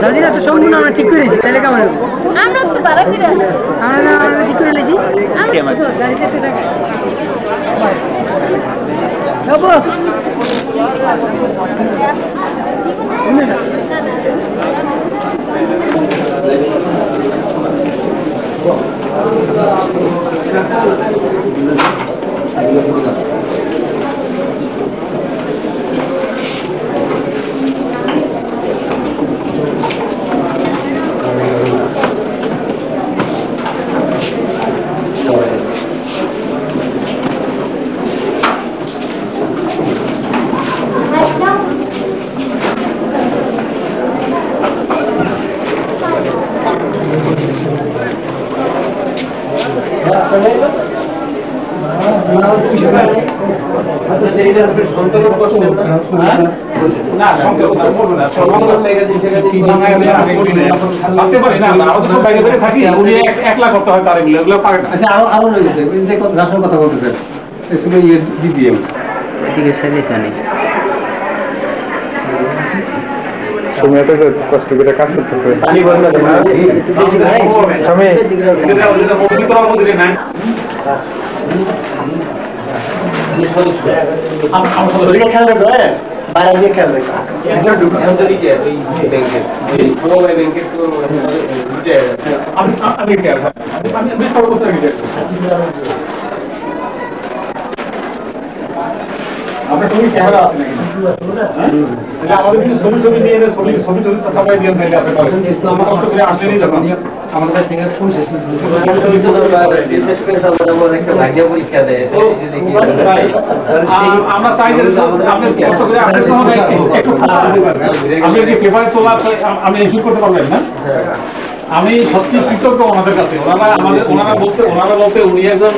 দাদিরা তো সম্পূর্ণ আমরা ঠিক করেছি তাহলে কেমন আমরা তো ভালো করে আমরা ঠিক করে নিয়েছি কষ্ট করে কাজ করতেছে আপনার সঙ্গে ক্যামেরা আছে নাকি আমাদের কিন্তু ছবি ছবি দিয়ে ছবি ছবি ছবি সবাই দিয়ে দিলে আপনি আমার কষ্ট করে আসলেনই যখন আমাদের কাছ থেকে ফোন শেষ আমরা চাই যে আপনি কষ্ট করে আসলে একটু আপনি কি পেপারে তোলা আপনি ইস্যু করতে পারবেন না আমি সত্যি কৃতজ্ঞ ওনাদের কাছে ওনারা বলতে উনি একজন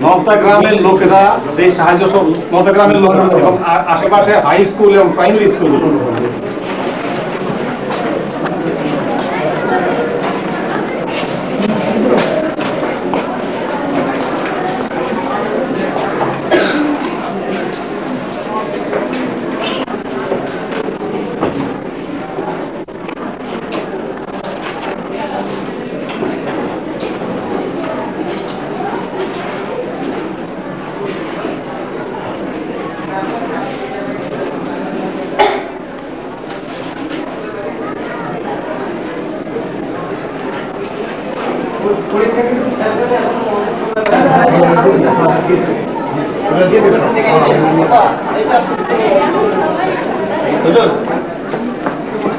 নওতা গ্রামের লোকেরা যে সাহায্য সব নওতা গ্রামের লোকেরা এবং আশেপাশে হাই স্কুল এবং প্রাইমারি স্কুল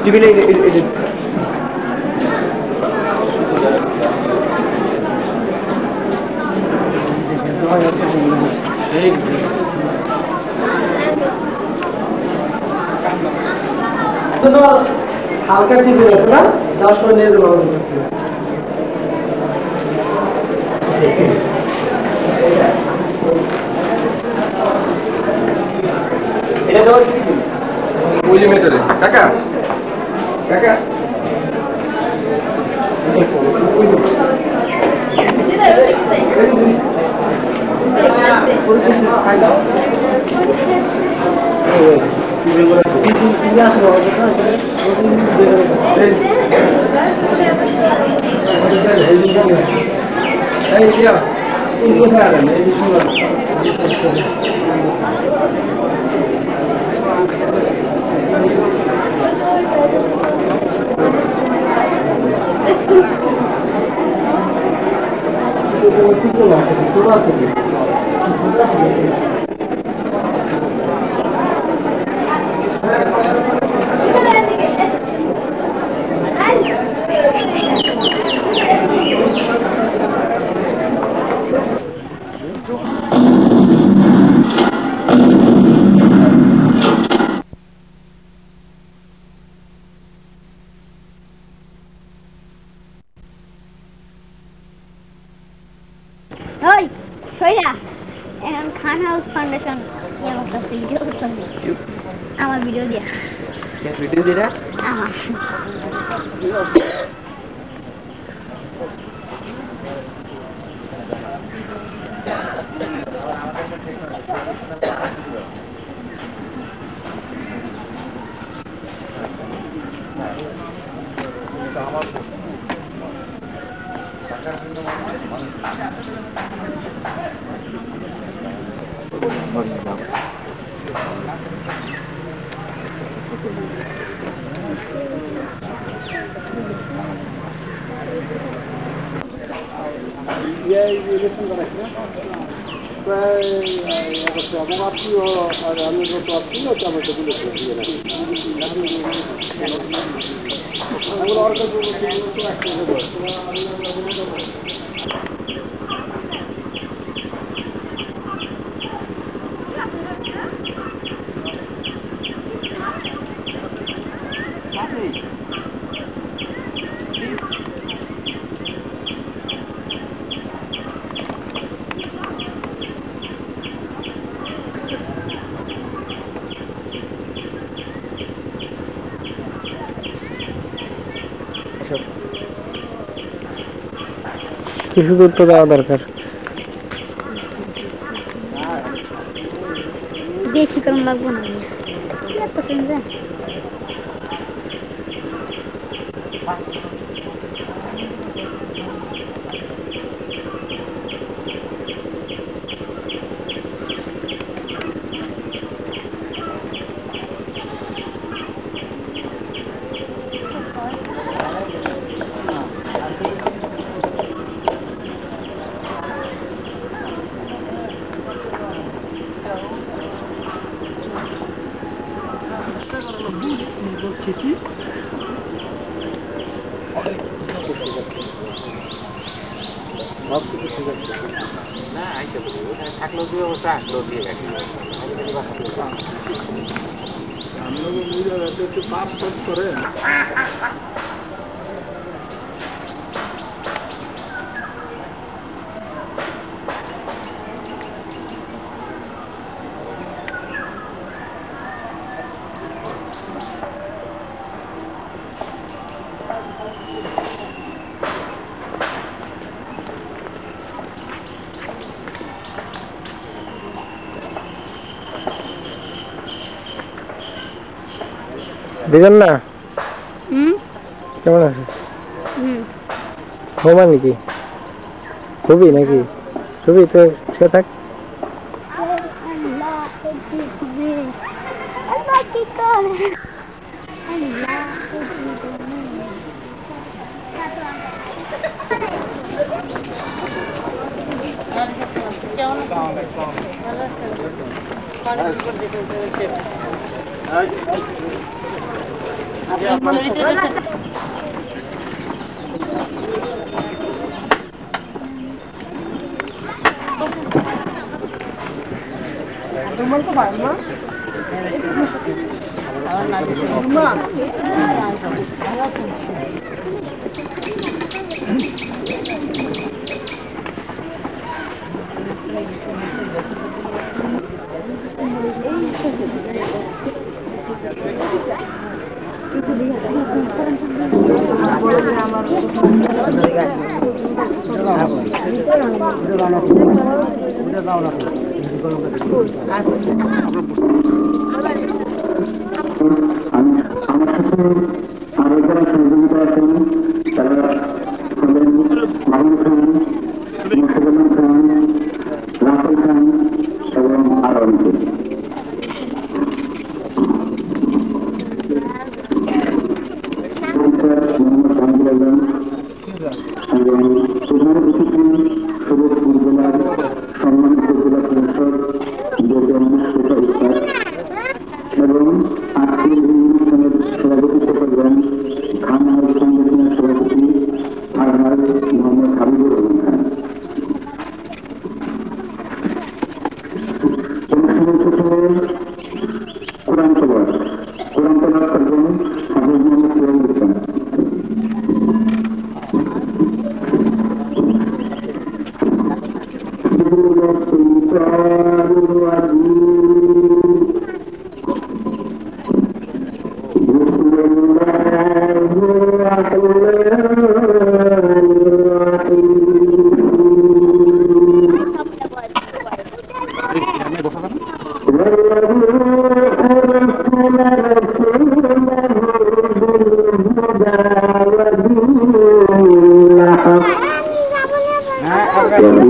টিভিলে হালকা টিভি আছে না যার সঙ্গে কাকা কাকা Oi, soya. এখন খান হাউস ফাউন্ডেশন আমার কাছে ভিডিও করতে আমার ভিডিও দিয়া কে ভিডিও দিরা আমার কিছু দূর তো যাওয়া দরকার। বেশি করুন লাগবো না পছন্দ দিবেন না? কেমন আছিস? ঘুমা নাকি? ছবি নাকি? ছবি তো সে থাক।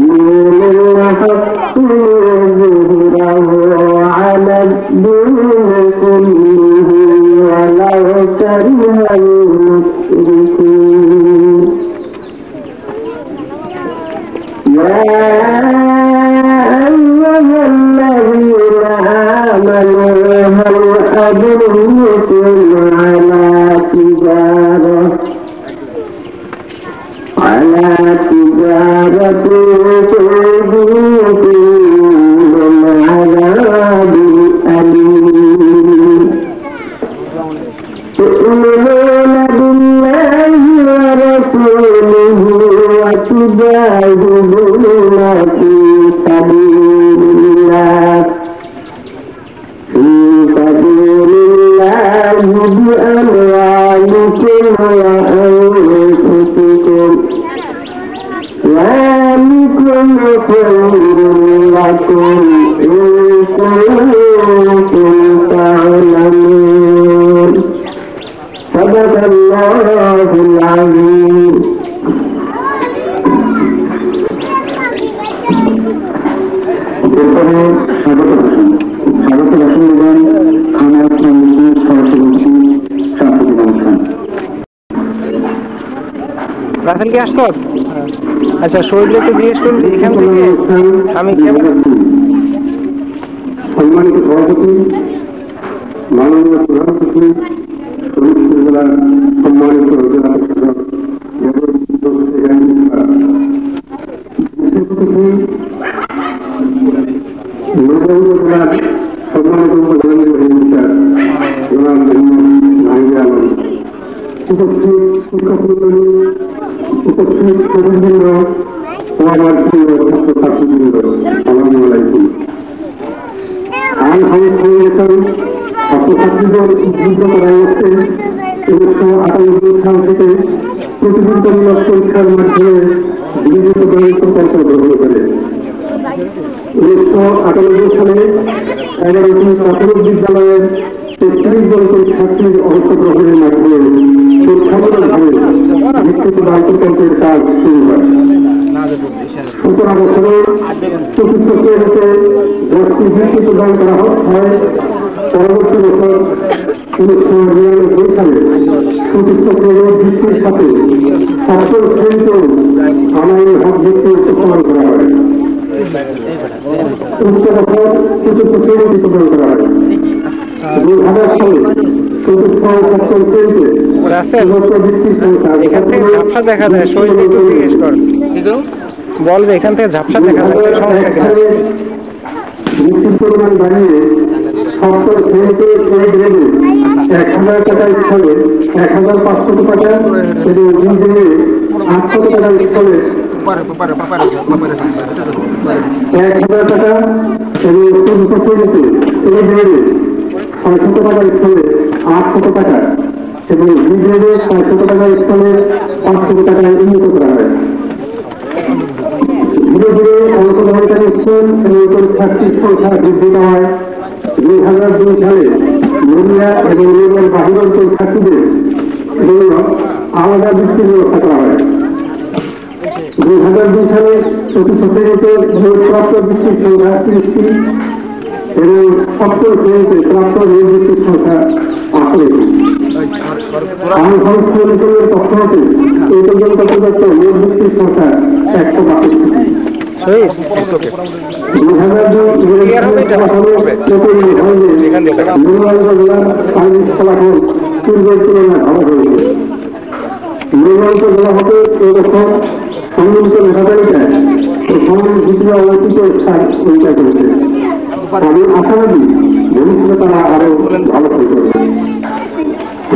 دين الحق ليظهره على الدين كله ولو كره المشركون يا أيها الذين آمنوا هل أدلكم على تجارة تنجيكم من عذاب أليم تؤمنون بالله ورسوله وتجاهدون في سبيل الله بأموالكم وأنفسكم ذلكم خير لكم إن كنتم تعلمون صدق الله العظيم রাসেল কি আসছ? আচ্ছা শরীরে তো জিজ্ঞেস করুন এখান থেকে আমি কেমন সম্মানিত সভাপতি মাননীয় প্রধান সচিব শ্রমিক জেলার সম্মানিত জেলা প্রশাসক জেলার সম্মানিত উপজেলা মিনিস্টার জনাব জাহাঙ্গীর আলম, উপস্থিত শিক্ষক মন্ডলী, উপস্থিত কর্মীবৃন্দ ও আমার প্রিয় ছাত্রছাত্রীবৃন্দ, আসসালামু আলাইকুম। আইন সংস্থান ছাত্রছাত্রীদের উদ্বুদ্ধ করা হচ্ছে 1998 সাল থেকে প্রতিযোগিতামূলক পরীক্ষার মাধ্যমে বিদ্যুৎ প্রকল্প গ্রহণ করে 1998 সালে 11টি প্রাথমিক বিদ্যালয়ের 33 জন পরীক্ষার্থীর অংশগ্রহণের মাধ্যমে পরীক্ষামূলকভাবে ভিত্তিতে বাল প্রকল্পের কাজ শুরু হয়। 17 বছরের চতুর্থ শ্রেণীতে 10টি বৃত্তি প্রদান করা হয়। পরবর্তী বছর 1999 সালে চতুর্থ শ্রেণীর বৃত্তির সাথে সপ্তম শ্রেণীতেও আনাইয়ের হক ভিত্তি প্রদান করা হয়। উচ্চ বছর চতুর্থ শ্রেণীতে প্রদান করা হয়। 2000 সালে চতুর্থ সপ্তম শ্রেণীতে বৃত্তির সংখ্যা এখান থেকে ঝাপসা দেখা যায় শরীরে তো জিজ্ঞেস কর বলবে এখান থেকে ঝাপসা দেখা যায় বৃত্তির পরিমাণ বাড়িয়ে সপ্তম শ্রেণীতে এই গ্রেডে 1000 টাকার স্থলে 1500 টাকা এবং ইঞ্জিনে 800 টাকার স্থলে 1000 টাকা এবং চতুর্থ শ্রেণীতে এই গ্রেডে 600 টাকার স্থলে 800 টাকা এবং বি গ্রেডে 600 টাকার স্থলে 500 টাকায় উন্নীত করা হয়। ধীরে ধীরে অংশগ্রহণকারী স্কুল এবং পরীক্ষার্থীর সংখ্যা বৃদ্ধি পাওয়ায় 2002 সালে মহিলা এবং মেয়েদের বাহিরের পরীক্ষার্থীদের জন্য আলাদা বৃত্তির ব্যবস্থা করা হয়। 2002 সালে চতুর্থ শ্রেণীতে প্রাপ্ত বৃত্তির সংখ্যা 30টি এবং সপ্তম শ্রেণীতে প্রাপ্ত বৃত্তির সংখ্যা 18টি। আইন সংস্থা নিগমের পক্ষ হতে এই পর্যন্ত প্রদত্ত মোট বৃত্তির সংখ্যা 162টি। পূর্বের তুলনায় ভালো হয়েছে। নির্বাচিত জেলা হতে এবছর সম্মিলিত মেধাতালিকায় প্রথম দ্বিতীয় অবস্থিত স্থান অধিকার করেছে। আমি আশাবাদী ভবিষ্যতে তারা আরো ভালো ফল করবে।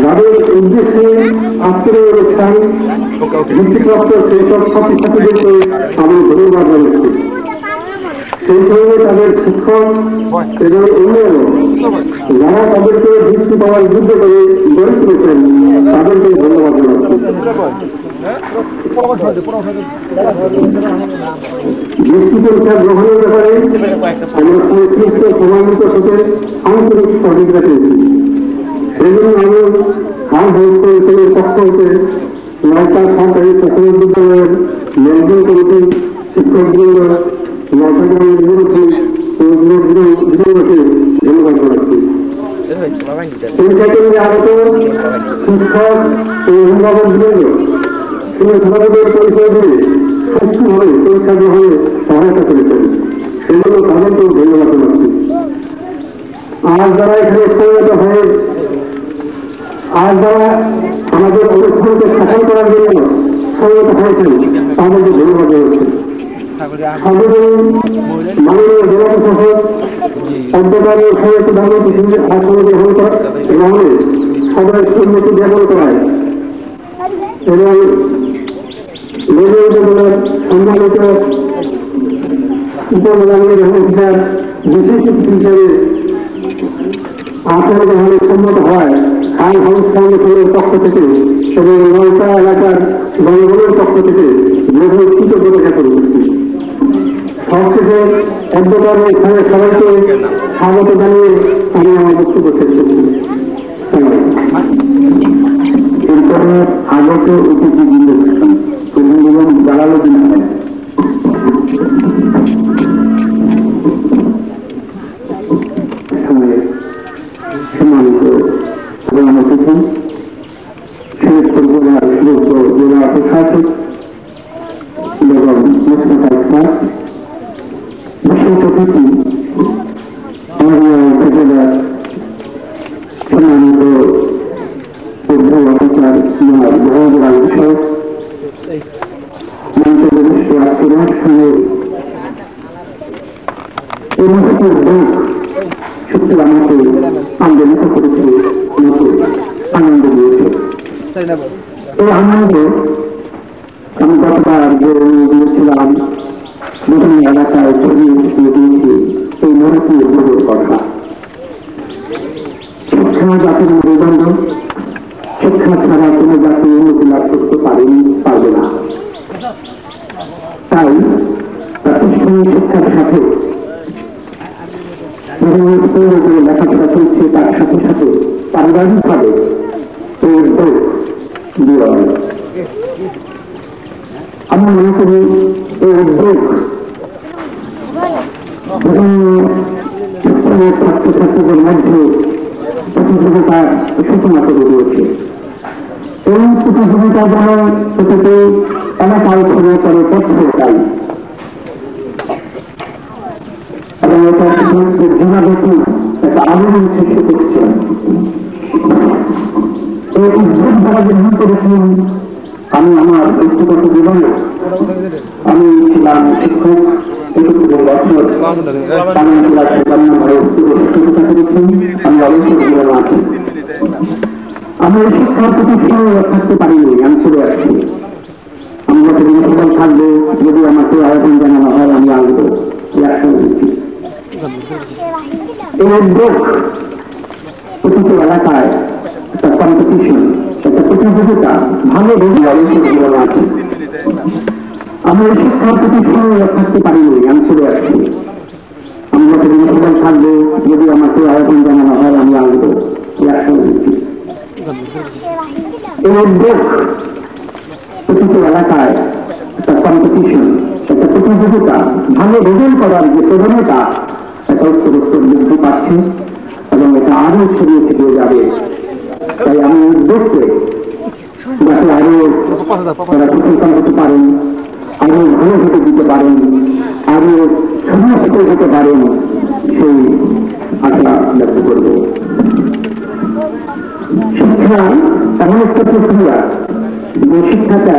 যাদের উদ্দেশ্যে আজকের এই অনুষ্ঠান বৃত্তিপ্রাপ্ত সেসব ছাত্রছাত্রীদেরকে আমি ধন্যবাদ জানাচ্ছি। সেই সঙ্গে তাদের শিক্ষক এবং অন্যান্য যারা তাদেরকে বৃত্তি পাওয়ার যুদ্ধ করে জয় করেছেন তাদেরকে ধন্যবাদ জানাচ্ছি। বৃত্তি পরীক্ষা গ্রহণের ব্যাপারে আমরা সংশ্লিষ্ট সমাবেত হতে আন্তরিক সহযোগিতা পেয়েছি। সেই জন্য আমি হাল হাইস্কুলের পক্ষ হতে নয়টা সরকারি প্রাথমিক বিদ্যালয়ের ম্যানেজিং কমিটি শিক্ষকবৃন্দ নবগণের বিরুদ্ধে ধন্যবাদ জানাচ্ছি। পরিচালনে আগত শিক্ষক ও অভিভাবকবৃন্দ সভাপতির পরিচয় দিয়ে সুষ্ঠুভাবে পরীক্ষা গ্রহণে সহায়তা করেছেন, সেজন্য তাদেরকেও ধন্যবাদ জানাচ্ছি। আজ যারা এখানে পরিণত হয়ে আজ যারা আমাদের অনুষ্ঠানকে সফল করার জন্য পরিণত হয়েছেন তাদেরকে ধন্যবাদ জানাচ্ছি। সর্বজনীন মাননীয় জেলা প্রশাসক অন্তর্বাদী সহায়তা গ্রহণে সবাই উন্নতি জ্ঞাপন করায় এবং উপজেলার সম্মানিত উপজেলা অফিসার বিশেষ হিসেবে আসন গ্রহণে সম্মত হয় খান হাউস ফাউন্ডেশনের পক্ষ থেকে এবং নৌকা এলাকার জনগণের পক্ষ থেকে বহু কৃতজ্ঞতা জ্ঞাপন করছি। সবশেষে অধ্যকার এখানে সবাইকে স্বাগত জানিয়ে আমি আমার বক্তব্য শেষ করছি। এরপরে আগত অতিথিবৃন্দ জানালো কিনা সম্মানিত প্রধান অতিথি শরীয়তপুর জেলার জেলা প্রশাসক এবং মুস্তফা ইসলাম, বিশেষ অতিথি উপজেলার সম্মানিত অফিসার মহাজরা বিষয়ক সঙ্গে এই মুহূর্তে সত্যি আমাকে আন্দোলিত করেছে, আমাকে আনন্দ দিয়েছে। এই আনন্দ আমি গতবার যে দিয়েছিলাম বিভিন্ন এলাকায় ছড়িয়ে দিয়েছি এই মরুভূমির ভোগের কথা। শিক্ষা জাতির মেরুদণ্ড, শিক্ষা ছাড়া কোনো জাতি উন্নতি লাভ করতে পারবে না। তাই প্রাতিষ্ঠানিক শিক্ষার সাথে লেখাপড়া চলছে, তার সাথে সাথে পারিবারিকভাবে এই উদ্যোগ দেওয়া হয়। আমি মনে করি এই উদ্যোগ বিভিন্ন ছাত্রছাত্রীদের মধ্যে প্রতিযোগিতার সূচনা করে দিয়েছে। এই প্রতিযোগিতা যেন প্রতিটি এলাকায় ছড়িয়ে পড়ে প্রত্যেকটাই এবং এটা জনগতি একটা আন্দোলন সৃষ্টি করছে। এই উদ্যোগ যারা গ্রহণ করেছেন, আমি আমার ব্যক্তিগত জীবনে আমি ছিলাম শিক্ষক, আমি অবশ্যই জীবনে আছি। আমি এই শিক্ষার প্রতিষ্ঠানে থাকতে পারিনি, আমি চলে আসছি। আমি যতদিন সফল থাকবো, যদি আমাকে আয়োজন জানানো হয় আমি আসবো। এই উদ্যোগ প্রতিটি এলাকায় একটা কম্পিটিশন, একটা প্রতিযোগিতা ভালো ভেবে অবশ্যই জীবনে আছে। আমি এই শিক্ষার প্রতিষ্ঠানে থাকতে পারিনি, আমি চলে আসছি। আমি যতদিন সফল থাকবো, যদি আমাকে আয়োজন জানানো হয় আমি আসবো। এই উদ্যোগ প্রতিটি এলাকায় একটা কম্পিটিশন, একটা প্রতিযোগিতা ভালো রেজাল্ট করার যে প্রবণতা এটা উত্তরোত্তর বৃদ্ধি পাচ্ছে এবং এটা আরো ছড়িয়ে ছিটিয়ে যাবে। তাই আমি উদ্যোগকে যাতে আরো তারা প্রশংসা করতে পারেন, আরো ভালো হতে দিতে পারেন, আরো সমস্ত হতে পারেন, সেই আশা ব্যক্ত করব। শিক্ষা এমন একটা প্রক্রিয়া যে শিক্ষাটা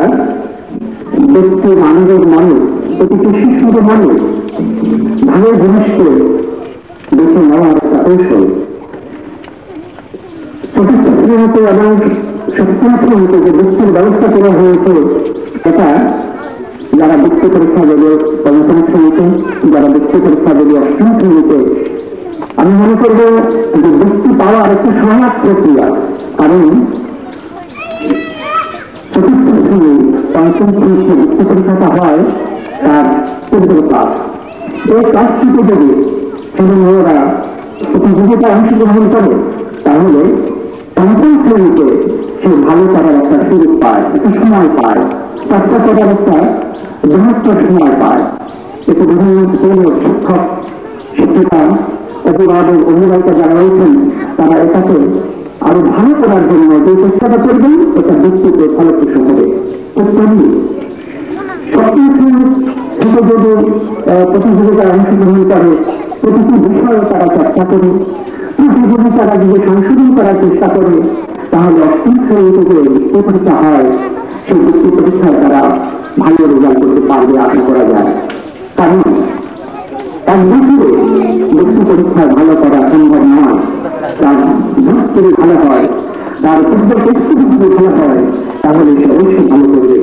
ব্যক্তি মানবের মানুষ, প্রতিটি শিশুর মানুষ ভালো জিনিসকে বেছে নেওয়ার একটা কৌশল। চতুর্থ শ্রেণীতে এবং সপ্তম শ্রেণীতে যে বৃত্তির ব্যবস্থা করা হয়েছে, এটা যারা বৃত্তি পরীক্ষা দেবে পঞ্চম শ্রেণীতে, যারা বৃত্তি পরীক্ষা দেবে অষ্টম শ্রেণীতে, আমি মনে করব যে বৃত্তি পাওয়ার একটি সহায়ক প্রক্রিয়া। কারণ চতুর্থ শ্রেণী পঞ্চম শ্রেণীতে বৃত্তি পরীক্ষাটা হয় তার পূর্ব ক্লাস। এই ক্লাসটিতে যদি ছেলে মেয়েরা প্রতিযোগিতায় অংশগ্রহণ করে, তাহলে পঞ্চম শ্রেণীতে সে ভালো করার একটা সুযোগ পায়, একটা সময় পায়। চর্চা করার একটা বৃহত্তর সময় পায়। এতে প্রধানমন্ত্রী শিক্ষক শিক্ষিকা অভিভাবক অভিভাবিকা যারা রয়েছেন তারা এটাকে আরো ভালো করার জন্য যে চেষ্টাটা করবেন এটা ব্যক্তিকে ফলপ্রসূ হবে। সবকিছু ছোট যদি প্রতিযোগিতায় অংশগ্রহণ করে প্রতিটি বিষয়ে তারা চর্চা করে প্রতিযোগী তারা যদি সংশোধন করার চেষ্টা করে তাহলে অষ্টম শ্রেণী থেকে যে পরীক্ষা হয় সেই বৃত্তি পরীক্ষায় তারা ভালো রেজাল্ট করতে পারবে আশা করা যায়। কারণ এক বছরে বৃত্তি পরীক্ষায় ভালো করা সম্ভব নয়। তার যদি ভালো হয় তার প্রস্তুতি যদি ভালো হয় তাহলে সে অবশ্যই ভালো করবে।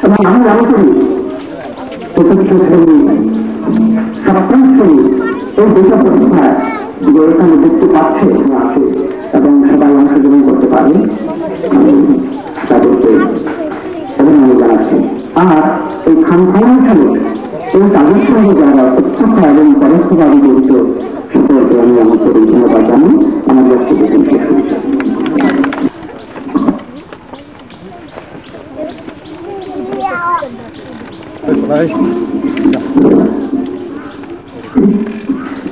এবং আমি মনে করি চতুর্থ শ্রেণী সপ্তম শ্রেণী এই দুটো পরীক্ষায় যে এখানে বৃত্তি পাচ্ছে আছে এবং সবাই অংশগ্রহণ করতে পারবে তাদেরকে অভিনন্দন জানাচ্ছি। আর এই খান ফাউন্ডেশনে এই তাদের সঙ্গে যারা প্রত্যক্ষ এবং পরোক্ষভাবে জড়িত সকলকে আমি আমাদের ধন্যবাদ জানাই। আমার বক্তব্য শেষ করছি।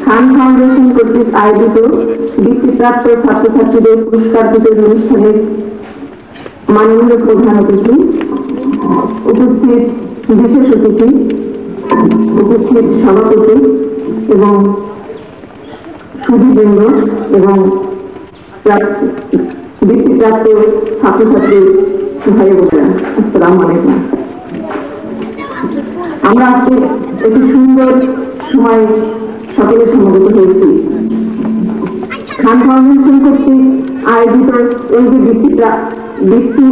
খান ফাউন্ডেশন কর্তৃক আয়োজিত বৃত্তিপ্রাপ্ত ছাত্রছাত্রীদের পুরস্কার বিতরণ অনুষ্ঠানের মাননীয় প্রধান অতিথি, উপস্থিত বিশেষ অতিথি, উপস্থিত সভাপতি এবং সুধীবৃন্দ এবং বৃত্তিপ্রাপ্ত ছাত্রছাত্রী ভাই বোনেরা, আসসালামু আলাইকুম। আমরা আজকে একটি সুন্দর সময় সকলের সমবেত হয়েছি। খান ফাউন্ডেশন কর্তৃক আয়োজিত এই যে বৃত্তি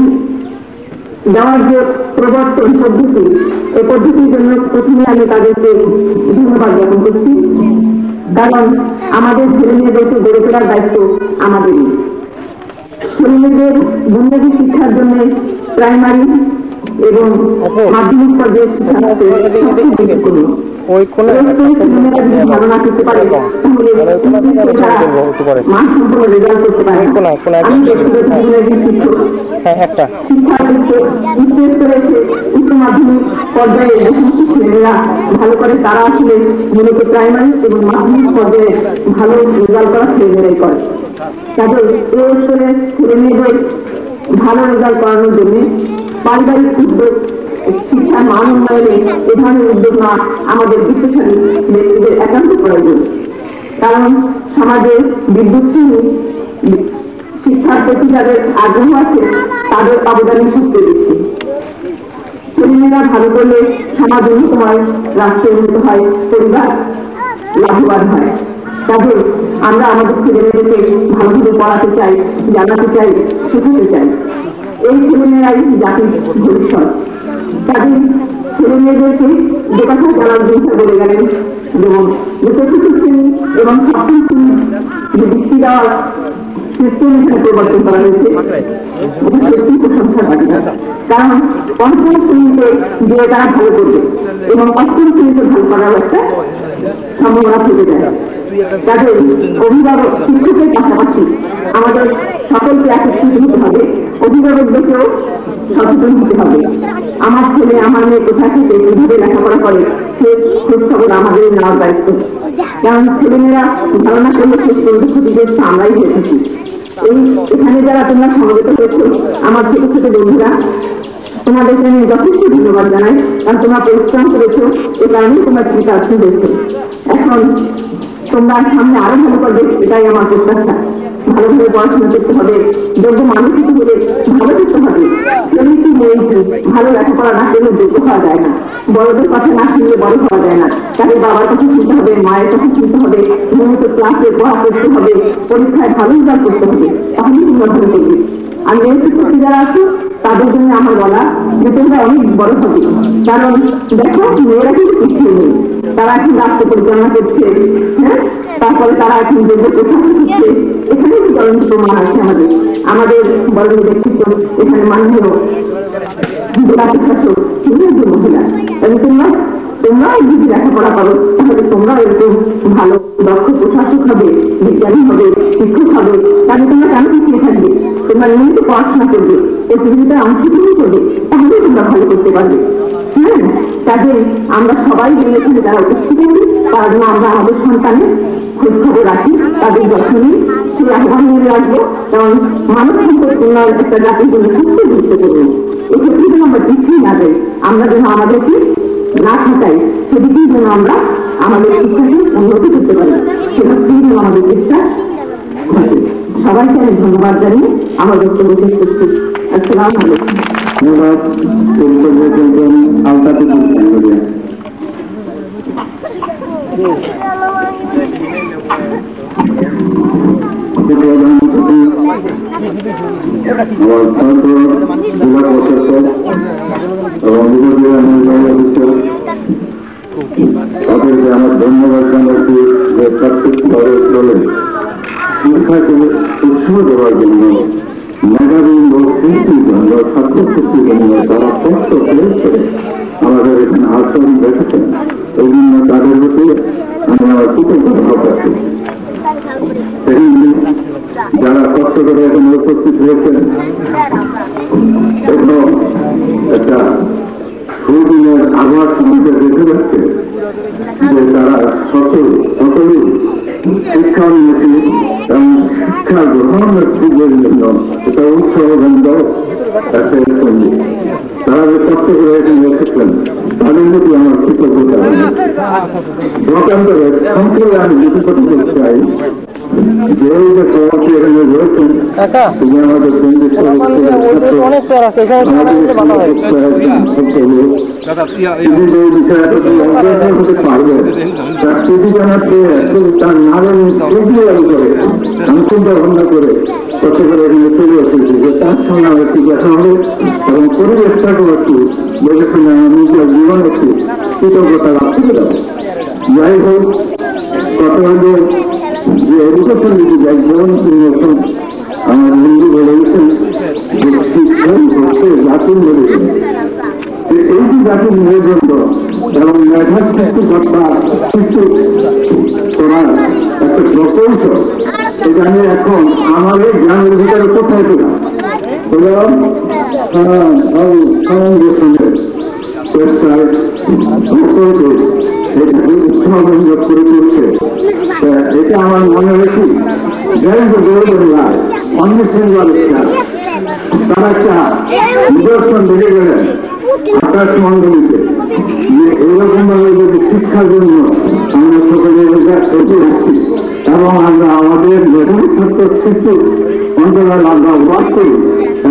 দেওয়ার যে প্রবর্তন পদ্ধতি, এই পদ্ধতির জন্য প্রথমে আমি তাদেরকে ধন্যবাদ জ্ঞাপন করছি। কারণ আমাদের ছেলে মেয়েদেরকে গড়ে তোলার দায়িত্ব আমাদেরই। ছেলে মেয়েদের বুনিয়াদী শিক্ষার জন্য প্রাইমারি এবং মাধ্যমিক পর্যায়ের শিক্ষা ধারণা করতে পারে তাহলে মান সম্পূর্ণ রেজাল্ট করতে পারে। আমি ব্যক্তিগত শিক্ষক শিক্ষার ক্ষেত্রে বিশেষ করে এসে উচ্চ মাধ্যমিক পর্যায়ে যে সমস্ত ছেলেমেয়েরা ভালো করে তারা আসলে মূলত প্রাইমারি এবং মাধ্যমিক পর্যায়ে ভালো রেজাল্ট করা ছেলেমেয়েরাই করে। তাদের এই স্তরে ছেলেমেয়েদের ভালো রেজাল্ট করানোর জন্য পারিবারিক উদ্যোগ, শিক্ষার মান উন্নয়নে এ ধরনের উদ্যোগ না আমাদের বিত্তশালী ব্যক্তিদের একান্ত প্রয়োজন। কারণ সমাজে বিদ্যুৎশীল শিক্ষার প্রতি যাদের আগ্রহ আছে তাদের অবদানের সূত্রে বেশি। ছেলেমেয়েরা ভালো করলে সমাজ উন্নত হয়, রাষ্ট্র উন্নত হয়, পরিবার লাভবান হয়। তাদের আমরা আমাদের ছেলেমেয়েদেরকে ভালোভাবে পড়াতে চাই, জানাতে চাই, শেখাতে চাই। এই ছেলেমেয়েরাই জাতির ভবিষ্যৎ। তাদের ছেলে মেয়েদেরকে যে কথা জানার জিনিসটা বলে গেলেন যেমন চতুর্থ শ্রেণী এবং সপ্তম শ্রেণী যে বৃত্তি দেওয়ার সিস্টেম এখানে প্রবর্তন করা হয়েছে সত্যি প্রশংসার পারি। কারণ পঞ্চম শ্রেণীতে দিয়ে তারা ভালো করবে এবং অষ্টম শ্রেণীতে ভালো করার একটা সম্ভাবনা থেকে যায়। তাদের অভিভাবক শিক্ষকের পাশাপাশি আমাদের সকলকে একত্রিত হতে হবে, অভিভাবকদেরকেও সচেতন হতে হবে। আমার ছেলে আমার মেয়ে কোথায় থেকে কিভাবে লেখাপড়া করে সে খোঁজ খবর আমাদের নেওয়ার দায়িত্ব। কারণ ছেলেমেয়েরা ধারণা করলে শেষ পর্যন্ত ক্ষতিগ্রস্ত আমরাই হয়ে থাকি। এখানে যারা তোমরা সমবেত হয়েছো আমার ছোট ছোট বন্ধুরা, তোমাদেরকে আমি যথেষ্ট ধন্যবাদ জানাই। কারণ তোমরা পরিশ্রম করেছো, এ কারণেই তোমরা চিন্তা হয়েছে। এখন তোমরা সামনে আরো ভালো করবে, এটাই আমার প্রত্যাশা। ভালোভাবে পড়াশোনা করতে হবে, যোগ্য মানুষ হিসেবে ভালো করতে হবে। সেমিটি মেয়েটি ভালো লেখাপড়া না করলে যোগ্য হওয়া যায় না। বড়দের কথা না শুনলে বড় হওয়া যায় না। তাদের বাবার কথা শুনতে হবে, মায়ের কথা শুনতে হবে, নিয়মিত ক্লাসে পড়া করতে হবে, পরীক্ষায় ভালো রেজাল্ট করতে হবে, তাহলেই তোমরা ভালো করবে। আর মেয়ে শিক্ষার্থী যারা আছে তাদের জন্য আমার বলা যে তোমরা অনেক বড় হবে। কারণ দেখো মেয়েরা কিন্তু পিছিয়ে নেই, তারা এখন রাষ্ট্র পরিচালনা করছে, হ্যাঁ, তারপরে তারা এখন যোগ্য প্রশাসন করছে। এখানে কি জ্বলন্ত প্রমাণ আছে আমাদের বড় ব্যক্তিত্ব এখানে মাননীয় জেলা প্রশাসক যে মহিলা। তবে তোমরাও যদি লেখাপড়া করো তাহলে তোমরাও এরকম ভালো দক্ষ প্রশাসক হবে, বিজ্ঞানী হবে, শিক্ষক হবে তাহলে তোমরা কেন পিছিয়ে থাকবে? তোমরা নিয়মিত পড়াশোনা করবে, প্রতিযোগিতায় অংশগ্রহণ করবে, তাহলে তোমরা ভালো করতে পারবে। হ্যাঁ, কাজে আমরা সবাই মিলে এখানে যারা উপস্থিত আছি তার জন্য আমরা আমাদের সন্তানের খোঁজ খবর রাখি, তাদের যত্ন নিই, সেই আহ্বান নিয়ে রাখবো। কারণ মানব সম্পদ উন্নয়ন একটা জাতির জন্য সবচেয়ে গুরুত্বপূর্ণ। এক্ষেত্রে যেন আমরা পিছিয়ে না যাই, আমরা যেন আমাদেরকে না থাকাই, সেদিকেই যেন আমরা আমাদের শিক্ষাকে উন্নতি করতে পারি, সেক্ষেত্রেই যেন আমাদের চেষ্টা ঘটে। সবাইকে আমি ধন্যবাদ জানিয়ে আমার বক্তব্য শেষ করছি। আসসালামু আলাইকুম। তাদেরকে আমার ধন্যবাদ জানাচ্ছি যে প্রত্যেকভাবে চলে শিক্ষাকে উৎসাহ দেওয়ার জন্য মেধাবী ও শিল্পীর জন্য ছাত্রছাত্রীর জন্য তারা কষ্ট পেয়েছে আমাদের এখানে আচরণ রেখেছেন। এই জন্য তাদের প্রতি আমি আমার কৃতজ্ঞতা করছি। যারা কষ্ট করে এখানে উপস্থিত হয়েছেন এবং একটা সুদিনের আবহাওয়ার সঙ্গে দেখে যাচ্ছে যে তারা সকলেই শিক্ষা নিয়েছে এবং শিক্ষা গ্রহণের সুযোগের জন্য এটা উৎসাহবন্ধ একটা সঙ্গী। তারা যে কষ্ট করে এখানে এসেছেন তাদের প্রতি আমার কৃতজ্ঞতা। দোকানদারের সংক্ষেপে আমি কিছু কথা বলতে চাই যে এই যে সমাজে এখানে রয়েছেন তুমি আমাদের পারবে তার স্মৃতি জানাতে তার নামের করে আমি চিন্তা ভাবনা করে কত করে এখানে চলে এসেছি যে তার সঙ্গে আমার একটু দেখা হবে এবং পরিবেশটাকেও একটু দেখেছিলাম আমি নিজের জীবন একটু কৃতজ্ঞতা লাভ করে দেবো। যাই হোক কথা হলে যে এডুকেশন নীতি একজন আমার বন্ধু বলেছেন যে শিক্ষণ হচ্ছে জাতির মেরুদণ্ড। এই যে জাতির মেরুদণ্ড এবং মেধার সৃষ্টি সৃষ্টি করার একটা প্রকৌশল এখানে এখন আমাদের গ্রামের ভিতরে কোথায় পেলাম সামঞ্জস্যের চেষ্টায় সকলকে উৎসাহবন্ধ করে তুলছে। এটা আমার মনে হয়েছে অন্য শ্রেণীর তারা একটা নিদর্শন দেখে গেলেন আকাশ মন্ডলীতে যে এইরকম ভাবে যদি শিক্ষার জন্য আমরা সকলে এগিয়ে আসছি এবং আমরা আমাদের মেধাবী ছাত্র শিক্ষক অঞ্চলের আমরা ওয়ার্ক করি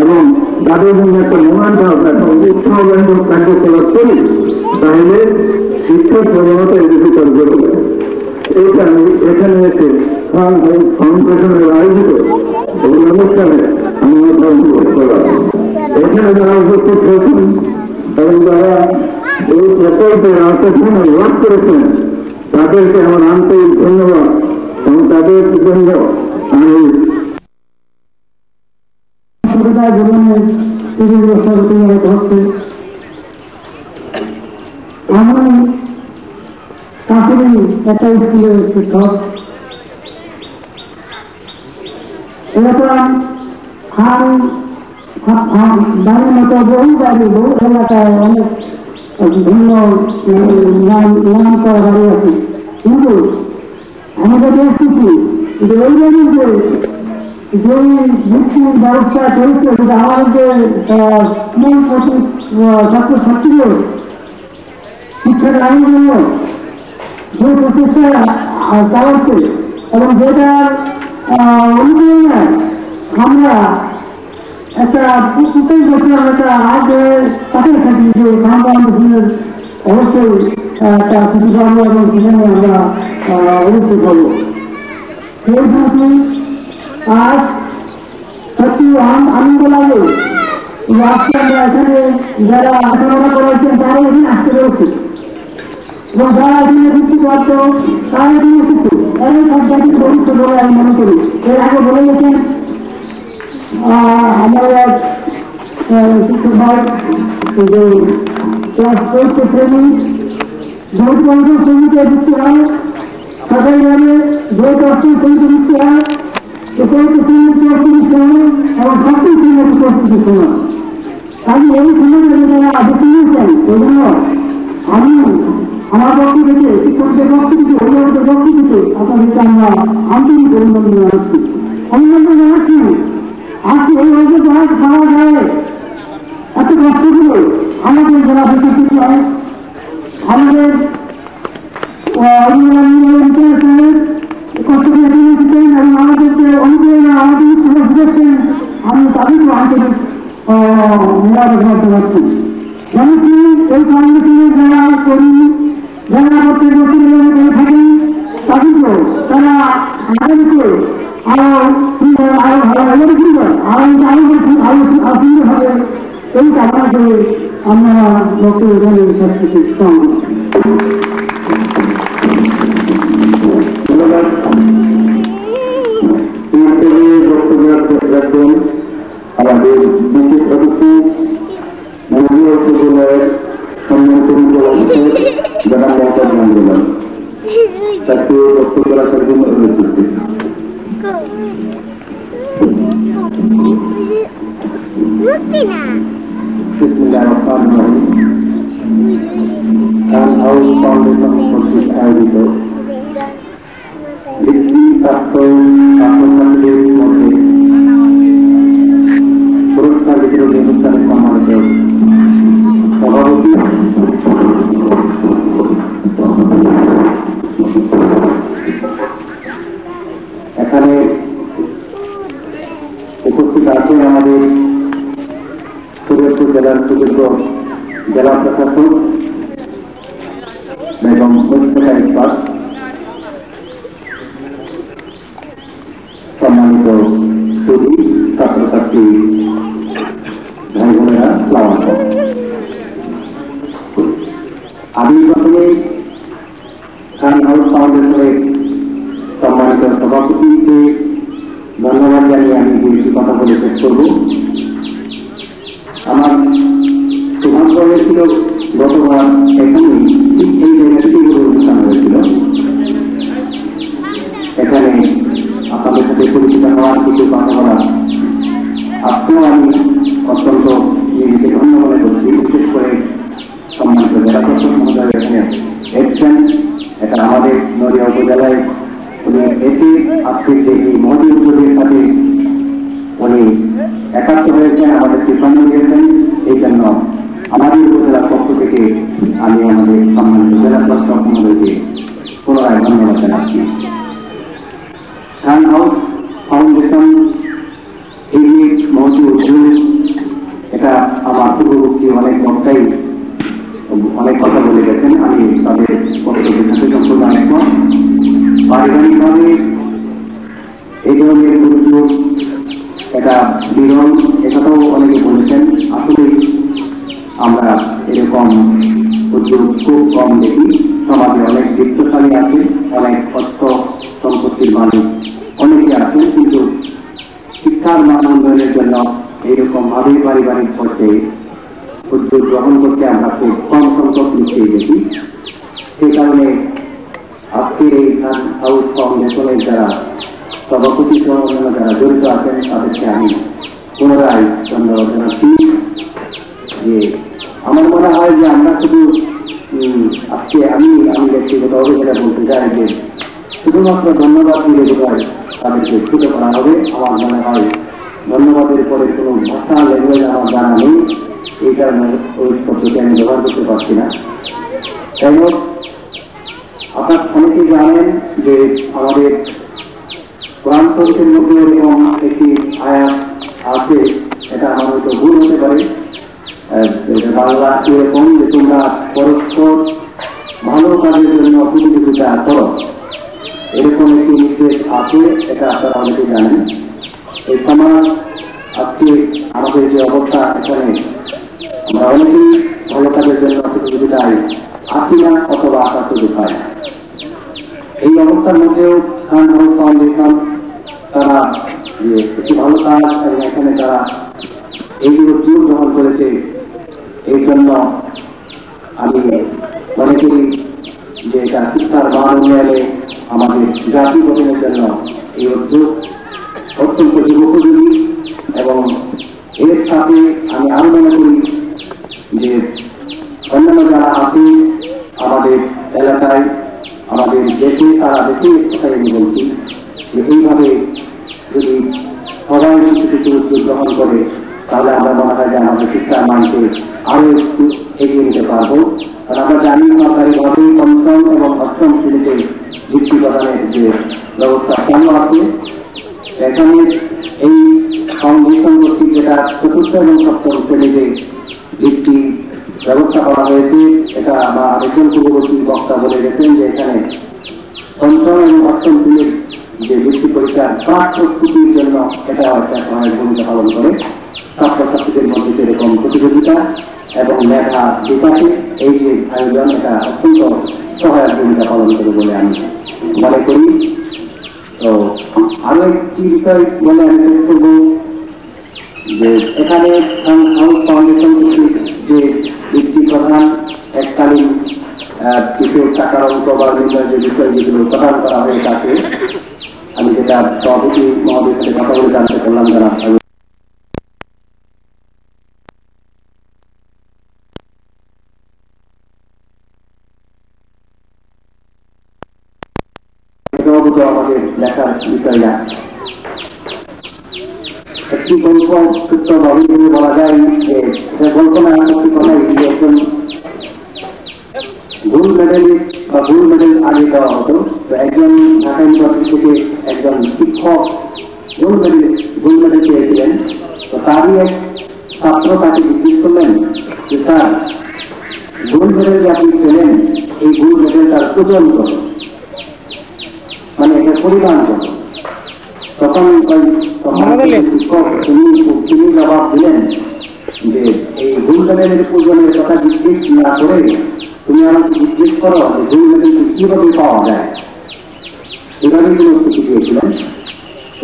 এবং তাদের জন্য একটা মোমেন্ট এবং উৎসাহবন্ধ কার্যকলাপ করি, তাহলে শিক্ষার প্রবণতা এদিকে তার গড়ে ওঠে। এইটা এখানে এসে ফাউন্ডেশনের আয়োজিত এই অনুষ্ঠানে আমি অনুভব করলাম। এখানে যারা উপস্থিত হয়েছেন এবং যারা এই প্রকল্পের আওতায় ওয়ার্ক করেছেন তাদেরকে আমার আন্তরিক ধন্যবাদ এবং তাদের জন্য আমি আমি কাকুরি একটা স্কুলের শিক্ষক। এরকম বাড়ির মতো বহু বাড়ি বহু এলাকায় অনেক ভিন্ন নাম করা বাড়ি আছে, কিন্তু আমাদের দেখতেছি যে ওই বাড়ির যে ভিত্তির ব্যবস্থা চলছে সেটা আমাদের ছাত্রছাত্রীদের শিক্ষা লাভের জন্য যে প্রচেষ্টা চালাচ্ছে এবং যেটার অনুপ্রেরণায় আমরা একটা প্রত্যেক বছর একটা আগে তাকে থাকি যে খানবান্ধের অবশ্যই একটা কিছু কর্ম এবং সেখানে আমরা অবশ্যই করবো। সেই জন্য আজ সত্যি আনন্দ লাগে আজকে আমরা এখানে যারা আলোচনা করেছেন তারাই এখানে আসতে পেরেছি এবং যারা এখানে যুক্তি করতো তারা এখানে এসেছে। এর সবজাতি ভবিষ্যৎ বলে আমি মনে করি। এর আগে বলে গেছেন আমাদের শিক্ষক ভাই যে ক্লাস 4 শ্রেণী যৌথ শ্রেণীতে যুক্তি হয়, সরকারিভাবে যৌথ অষ্টম শ্রেণীতে যুক্তি হয়, এবং সবচেয়ে প্রস্তুতি শোনা আমি এই সময় যারা আগে কিনেছেন এই জন্য আমি আমার পক্ষ থেকে শিক্ষকদের পক্ষ থেকে অভিভাবকদের পক্ষ থেকে আপনাদেরকে আমরা আন্তরিক অভিনন্দন জানাচ্ছি আজকে এইভাবে যারা পাওয়া যায় এত কষ্ট করে আমাদের যারা প্রস্তুতি হয় আমাদের কষ্ট করে দিচ্ছেন এবং আমাদেরকে অনুপ্রেরণা আমাদের সবাই বুঝেছেন আমি তাদেরকে আন্তরিক মোবারকবাদ জানাচ্ছি এমনকি এই ফাউন্ডেশনের যারা কর্মী যারা প্রত্যেক বছর করে থাকেন তাদেরকেও তারা আমাদেরকে আরো সুন্দর আরো ভালো আরো সুন্দর আরো সুন্দরভাবে এই কামনা করে আমরা বক্তব্য জানিয়ে সবকিছু আমাদের বিশেষ অতিথি মাননীয় উপজেলার সম্মানিত যারা মমতা আন্দোলন তাকে বক্তব্য রাখার জন্য অনুরোধ করতে আয়োজিত মধ্যে পুরস্কার বিতরণী অনুষ্ঠানে সম্মানিত সভাপতি এখানে উপস্থিত আছেন আমাদের শরীয়তপুর জেলার সুযোগ্য জেলা প্রশাসক এবং মুস্তফা ইকবাল, সম্মানিত সুধী ছাত্রছাত্রী ভাই বোনেরা, আমি প্রথমে খান হাউস ফাউন্ডেশনের সম্মানিত সভাপতিকে ধন্যবাদ জানিয়ে আমি দুইটি কথা বলে শেষ করব। আমার সৌভাগ্য হয়েছিল গতবার এখানে ঠিক এই জায়গাটিতে অনুষ্ঠান হয়েছিল। এখানে আপনাদের সাথে পরিচিত হওয়ার কিছু কথা বলা আজকেও আমি অত্যন্ত নিজেকে ধন্য মনে করছি। বিশেষ করে সম্মানিত জেলা প্রশাসক মহোদয় এখানে এসছেন, এটা আমাদের নড়িয়া উপজেলায় উনি এসে আজকে যে এই মহতি উদ্যোগের সাথে উনি একাত্ম হয়েছেন, আমাদেরকে সম্মান দিয়েছেন। এই জন্য আমাদের উপজেলার পক্ষ থেকে আমি আমাদের সম্মানিত জেলা প্রশাসক মহোদয়কে পুনরায় ধন্যবাদ জানাচ্ছি। খান হাউস ফাউন্ডেশন এই যে মহতি উদ্যোগ, এটা আমার পূর্ববর্তী অনেক বক্তাই অনেক কথা বলে গেছেন, আমি তাদের বক্তব্যের সাথে সম্পূর্ণ একমত। পারিবারিকভাবে এই ধরনের উদ্যোগ এটা বিরল, এটাও অনেকে বলেছেন। আসলে আমরা এরকম উদ্যোগ খুব কম দেখি। সমাজে অনেক বিত্তশালী আছে, অনেক অর্থ সম্পত্তির মালিক অনেকে আছেন, কিন্তু শিক্ষার মান উন্নয়নের জন্য এইরকম ভাবে পারিবারিক পর্যায়ে উদ্যোগ গ্রহণ করতে আমরা খুব কম সংখ্যক লোককেই দেখি। সেই কারণে আজকের এই খান হাউস ফাউন্ডেশনের যারা সভাপতি সহ অন্যান্য যারা জড়িত আছেন তাদেরকে আমি পুনরায় ধন্যবাদ জানাচ্ছি। যে আমার মনে হয় যে আমরা শুধু আজকে আমি ব্যক্তিগত অভিজ্ঞতা বলতে চাই যে শুধুমাত্র ধন্যবাদ দিলে বোধহয় তাদেরকে ছুটে করা হবে। আমার মনে হয় ধন্যবাদের পরে কোনো ভাষা ল্যাঙ্গুয়েজ আমার জানা নেই, এই কারণে ওই শব্দকে আমি ব্যবহার করতে পারছি না। যাই হোক, আপনার অনেকেই জানেন যে আমাদের কোরআন শরীফের মধ্যে এরকম একটি আয়াত আছে, এটা আমার হয়তো ভুল হতে পারে। বাংলা এরকম যে তোমরা পরস্পর ভালো কাজের জন্য প্রতিযোগিতা করো, এরকম একটি নির্দেশ আছে, এটা আপনারা অনেকেই জানেন। এই সমাজ আজকে আমাদের যে অবস্থা, এখানে আমরা অনেকেই ভালো কাজের জন্য প্রতিযোগিতায় আসি না অথবা আসার সুযোগ হয় না। এই অবস্থার মধ্যেও খান হাউস ফাউন্ডেশন তারা যে একটি ভালো কাজ এবং এখানে তারা এইগুলো জোর গ্রহণ করেছে। এই জন্য আমি মনে করি যে এটা শিক্ষার মান উন্নয়নে আমাদের জাতি গঠনের জন্য এই উদ্যোগ অত্যন্ত যুগোপযোগী এবং এর সাথে আমি আরো মনে করি যে অন্যান্য যারা আছে আমাদের এলাকায় আমাদের দেশে তারা দেশের কথাই আমি বলছি যে এইভাবে যদি সবাই কিছু কিছু উদ্যোগ গ্রহণ করে তাহলে আমরা মনে হয় যে আমাদের শিক্ষার মানকে আরো একটু এগিয়ে নিতে পারবো। কারণ আমরা জানি সরকারিভাবে পঞ্চম এবং অষ্টম শ্রেণীতে বৃত্তি প্রদানের যে ব্যবস্থা চালু আছে, এখানে এই সংমিশ্রণ কর্তৃক যেটা চতুর্থ এবং সপ্তম শ্রেণীতে বৃত্তি ব্যবস্থা করা হয়েছে, এটা আমার আরেকজন পূর্ববর্তী বক্তা বলে গেছেন যে এখানে পঞ্চম এবং অষ্টম শ্রেণীর যে বৃত্তি পরীক্ষার প্রাক প্রস্তুতির জন্য এটা একটা সহায়ক ভূমিকা পালন করে। ছাত্রছাত্রীদের মধ্যে সেরকম প্রতিযোগিতা এবং মেধা বিকাশে এই যে আয়োজন এটা অত্যন্ত সহায়ক ভূমিকা পালন করে বলে আমি মনে করি। তো আরো একটি বিষয় বলে আমি শেষ করব যে এখানে হাউস ফাউন্ডেশন যে বৃত্তি প্রধান এককালীন কিছু টাকার অঙ্ক বা বিভিন্ন যে বিষয় যেগুলো প্রদান করা হয়ে থাকে, আমি যেটা সভাপতি মহোদয়ের সাথে কথা বলে জানতে পারলাম যারা আমাদের লেখার বিষয় না। একটি গল্প সূত্রভাবে বলা যায় যে গল্প না একটি কথাই একজন গোল্ড মেডেলিস্ট বা গোল্ড মেডেল আগে দেওয়া হতো। তো একজন ঢাকা ইউনিভার্সিটি থেকে একজন শিক্ষক গোল্ড মেডেল পেয়েছিলেন। তো তারই এক ছাত্র তাকে জিজ্ঞেস করলেন যে স্যার, গোল্ড মেডেল যে আপনি পেলেন এই গোল্ড মেডেলটার ওজন কত, মানে এটা পরিমাণ কত? তখন শিক্ষক তিনি জবাব দিলেন যে এই গোল্ড মেডেলের ওজনের কথা জিজ্ঞেস না করে তুমি আমাকে জিজ্ঞেস করো যে গোল্ড মেডেলটি কিভাবে পাওয়া যায়, এভাবেই তিনি উত্তরটি দিয়েছিলেন।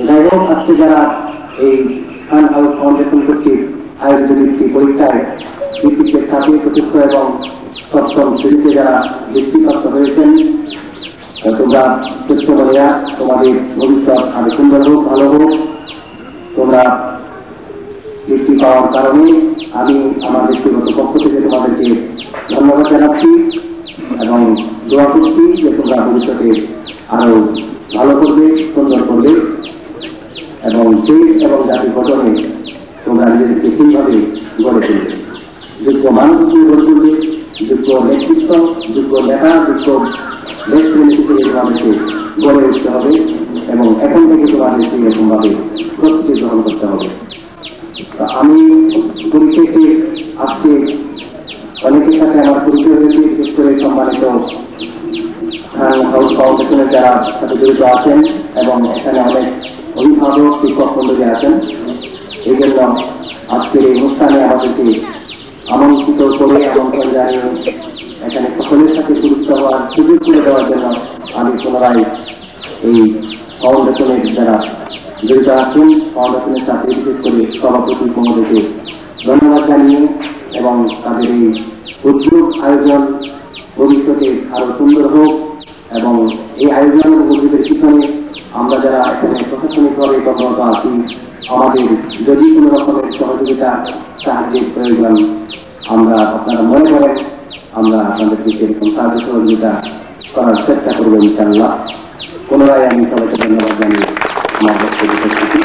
যাই হোক, আজকে যারা এই খান হাউস ফাউন্ডেশন কর্তৃক আয়োজিত বৃত্তি পরীক্ষায় বৃত্তির সাথে চতুর্থ এবং সপ্তম শ্রেণীতে যারা বৃত্তিপ্রাপ্ত হয়েছেন, তোমরা চেষ্টা করিয়া তোমাদের ভবিষ্যৎ আরো সুন্দর হোক, ভালো হোক। তোমরা বৃত্তি পাওয়ার কারণে আমি আমার ব্যক্তিগত পক্ষ থেকে তোমাদেরকে ধন্যবাদ জানাচ্ছি এবং দোয়া করছি যে তোমরা ভবিষ্যতে আরো ভালো করবে, সুন্দর করবে এবং দেশ এবং জাতি গঠনে তোমরা নিজেদেরকে সেইভাবে গড়ে তুলবে। যোগ্য মানুষ গড়ে তুলবে, যোগ্য নেতৃত্ব, যোগ্য নেতা, যোগ্য দেশপ্রেমী হিসেবে তোমাদেরকে গড়ে উঠতে হবে এবং এখন থেকে তোমাদেরকে এরকমভাবে প্রস্তুতি গ্রহণ করতে হবে। আমি পরিশেষে আজকে অনেকের সাথে আমার পরিচয় হয়েছে, বিশেষ করে সম্মানিত হাউস ফাউন্ডেশনের যারা সাথে জড়িত আছেন এবং এখানে অনেক অভিভাবক শিক্ষক মন্ডলী আছেন। এই জন্য আজকের এই অনুষ্ঠানে আমাদেরকে আমন্ত্রিত করে আমন্ত্রণ জানিয়ে এখানে সকলের সাথে গুরুত্ব হওয়ার সুযোগ করে দেওয়ার জন্য আমি পুনরায় এই ফাউন্ডেশনের যারা জড়িত আছেন ফাউন্ডেশনের সাথে বিশেষ করে সভাপতি মহোদয়কে ধন্যবাদ জানিয়ে এবং তাদের এই উদ্যোগ আয়োজন ভবিষ্যতে আরো সুন্দর হোক এবং এই আয়োজন এবং উদ্যোগের পিছনে আমরা যারা এখানে প্রশাসনিকভাবে কর্মরত আছি, আমাদের যদি কোনো রকমের সহযোগিতা সাহায্যের প্রয়োজন আমরা আপনারা মনে করেন, আমরা আপনাদেরকে সেরকম সাহায্য সহযোগিতা করার চেষ্টা করবো ইনশাআল্লাহ। পুনরায় আমি সবাইকে ধন্যবাদ জানিয়ে আমার বক্তব্য করছি।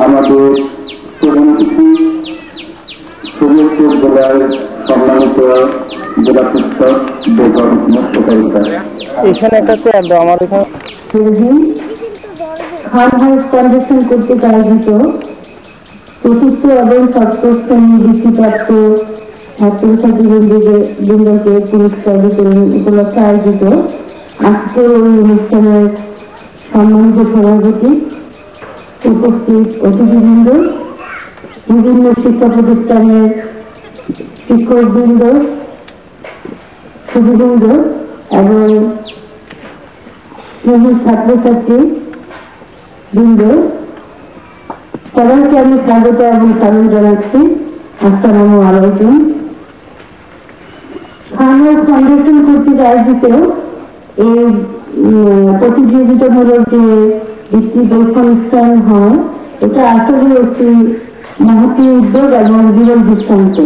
আমাদের প্রধান অতিথি শরীয়তপুর জেলার সম্মানিত জেলা শিক্ষক বেগম মোস্তফা, এখানে একটা চেয়ার দাও আমার এখানে। খান হাউস ফাউন্ডেশন কর্তৃক আয়োজিত চতুর্থ এবং সপ্তম শ্রেণী বৃত্তিপ্রাপ্ত ছাত্রছাত্রীবৃন্দকে পুরস্কার বিতরণ উপলক্ষে আয়োজিত আজকের এই অনুষ্ঠানের সম্মানিত সভাপতি, উপস্থিত অতিথিবৃন্দ, বিভিন্ন শিক্ষা প্রতিষ্ঠানের শিক্ষকবৃন্দ, সুধীবৃন্দ এবং ছাত্রছাত্রী বৃন্দ, সবাইকে আমি স্বাগত এবং সালাম জানাচ্ছি। আসসালামু আলাইকুম। খান হাউস ফাউন্ডেশন কর্তৃক আয়োজিত এই প্রতিযোগিতামূলক যে বৃত্তি অনুষ্ঠান হয়, এটা আসলে একটি মহতী উদ্যোগ এবং জীবন দৃষ্টান্ত।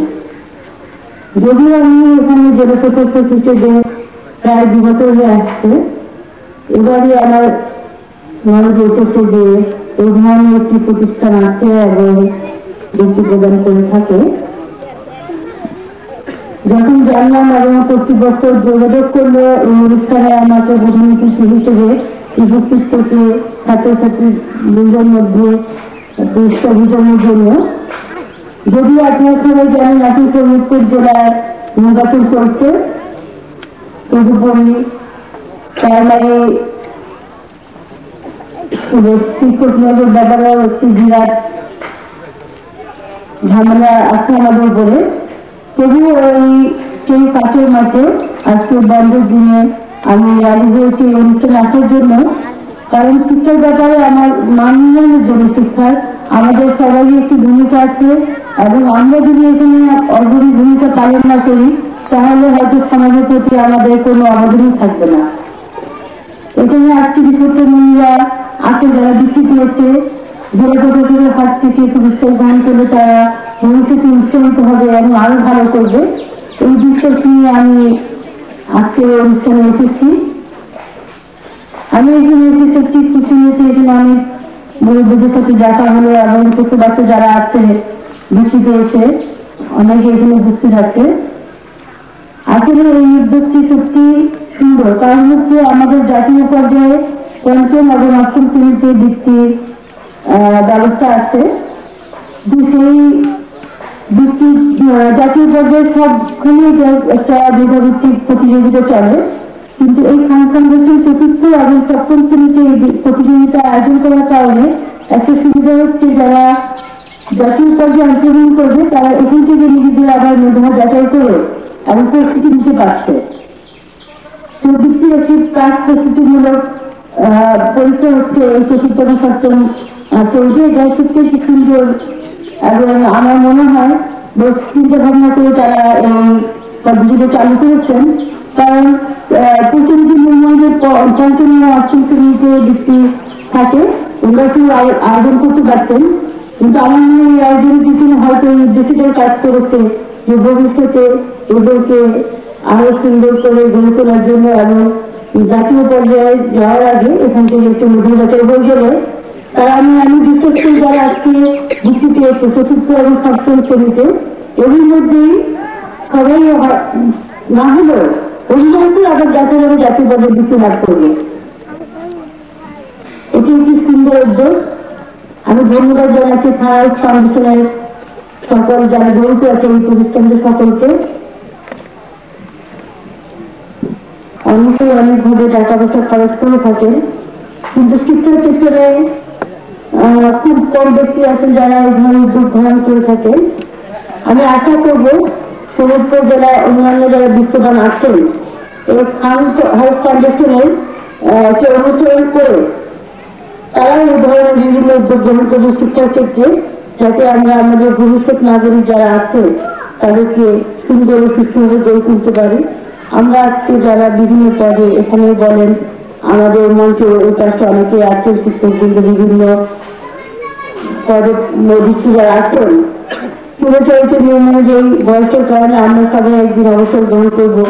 যদিও আমি এখানে জেলা প্রশাসক হিসেবে প্রায় 2 বছর হয়ে আসছে, এবারই আমার নলেজ উঠেছে যে এই ধরনের একটি প্রতিষ্ঠান আছে এবং বৃত্তি প্রদান করে থাকে। যখন জানলাম এবং কর্তৃপক্ষ যোগাযোগ করলো এই অনুষ্ঠানে আমাকে প্রধান অতিথি হিসেবে উপস্থিত থেকে ছাত্রছাত্রীদের মধ্যে পুরস্কার বিতরণের জন্য, যদিও আপনারা সবাই জানেন এখন ফরিদপুর জেলার নির্বাচন চলছে, তদুপরি প্রাইমারি শিক্ষক নিয়োগের ব্যাপারে একটি বিরাট ঝামেলা আছে আমাদের উপরে। তবুও সেই কাজের মাঝে আজকে বন্ধের দিনে আমি রাজি হয়েছি অনুষ্ঠানে আসার জন্য, কারণ শিক্ষার ব্যাপারে আমার মান উন্নয়নের জন্য শিক্ষার আমাদের সবারই একটি ভূমিকা আছে এবং আমরা যদি এখানে অগ্রণী ভূমিকা পালন না করি তাহলে হয়তো সমাজের প্রতি আমাদের কোনো অবদানই থাকবে না। এখানে আজকে বিশ্বকর্মীরা আছে যারা বৃত্তি পেয়েছে, জেলা প্রশাসনের হাত থেকে পুরস্কার গ্রহণ করলে তারা ভবিষ্যতে উৎসাহিত হবে এবং আরো ভালো করবে। এই বিশ্বাস নিয়ে আমি আজকে অনুষ্ঠানে এসেছি। আমি এখানে এসে সত্যি খুশি হয়েছি। এখানে অনেক মুরব্বীদের সাথে দেখা হলো এবং কিছু বাচ্চা যারা আছে বৃত্তি পেয়েছে অনেকে এখানে উপস্থিত আছে। আসলে এই উদ্যোগটি সত্যি সুন্দর, কারণ হচ্ছে আমাদের জাতীয় পর্যায়ে 5ম এবং 8ম শ্রেণীতে বৃত্তির ব্যবস্থা আছে। সেই বৃত্তি জাতীয় পর্যায়ে সবখানে একটা মেধাভিত্তিক প্রতিযোগিতা চলে, কিন্তু এই খান ফাউন্ডেশন 4র্থ এবং 7ম শ্রেণীতে এই প্রতিযোগিতা আয়োজন করার কারণে একটা সুবিধা হচ্ছে যারা জাতীয় পর্যায়ে অংশগ্রহণ করবে তারা এখান থেকে নিজেদের আবার মেধা যাচাই করে এবং প্রস্তুতি নিতে পারছে। তো বৃত্তির একটি প্রাক প্রস্তুতিমূলক পরীক্ষা হচ্ছে এই 4র্থ এবং 7ম চলছে। এটা সত্যি সুন্দর এবং আমার মনে হয় বেশ চিন্তা ভাবনা করে তারা এই পদ্ধতিটা চালু করেছেন, কারণ প্রতিনিধি নির্মাণের 5ম ও 8ম শ্রেণীতে বৃত্তি থাকে, ওগুলো একটু আয়োজন করতে পারতেন। কিন্তু আমার মনে হয় এই আয়োজনের পিছনে হয়তো এই উদ্দেশ্যটাই কাজ করেছে যে ভবিষ্যতে এদেরকে আরো সুন্দর করে গড়ে তোলার জন্য এবং জাতীয় পর্যায়ে যাওয়ার আগে এখান থেকে একটু মেধাজাচাই হয়ে গেলে তারা আমি বিশ্বাস করি যারা আজকে বৃত্তি পেয়েছে 4র্থ এবং 7ম শ্রেণীতে এর মধ্যেই সবাই না হলেও অধিকাংশ আবার জাতীয় এবং জাতীয় পর্যায়ে বৃত্তি লাভ করবে। এটি একটি সুন্দর উদ্যোগ। আমি ধন্যবাদ জানাচ্ছি খান হাউস ফাউন্ডেশনের সকল যারা জড়িত আছে এই প্রতিষ্ঠানদের সকলকে। অনেকেই অনেকভাবে টাকা পয়সা খরচ করে থাকেন, কিন্তু শিক্ষার ক্ষেত্রে খুব কম ব্যক্তি আছেন যারা এই ধরনের উদ্যোগ গ্রহণ করে থাকেন। আমি আশা করবো ফরিদপুর জেলায় অন্যান্য যারা বিত্তবান আছেন এই খান হাউস ফাউন্ডেশনের অনুসরণ করে তারা এই ধরনের বিভিন্ন উদ্যোগ গ্রহণ করবে শিক্ষার ক্ষেত্রে, যাতে আমরা আমাদের ভবিষ্যৎ নাগরিক যারা আছে তাদেরকে সুন্দর ও সুষ্ঠুভাবে গড়ে তুলতে পারি। আমরা আজকে যারা বিভিন্ন পদে এখানে বলেন আমাদের মঞ্চে ওই পাশে অনেকে আছেন শিক্ষকবৃন্দ বিভিন্ন পদে মোদী যারা আছেন, চিরচরিত নিয়ম অনুযায়ী বয়সের কারণে আমরা সবাই একদিন অবসর গ্রহণ করবো।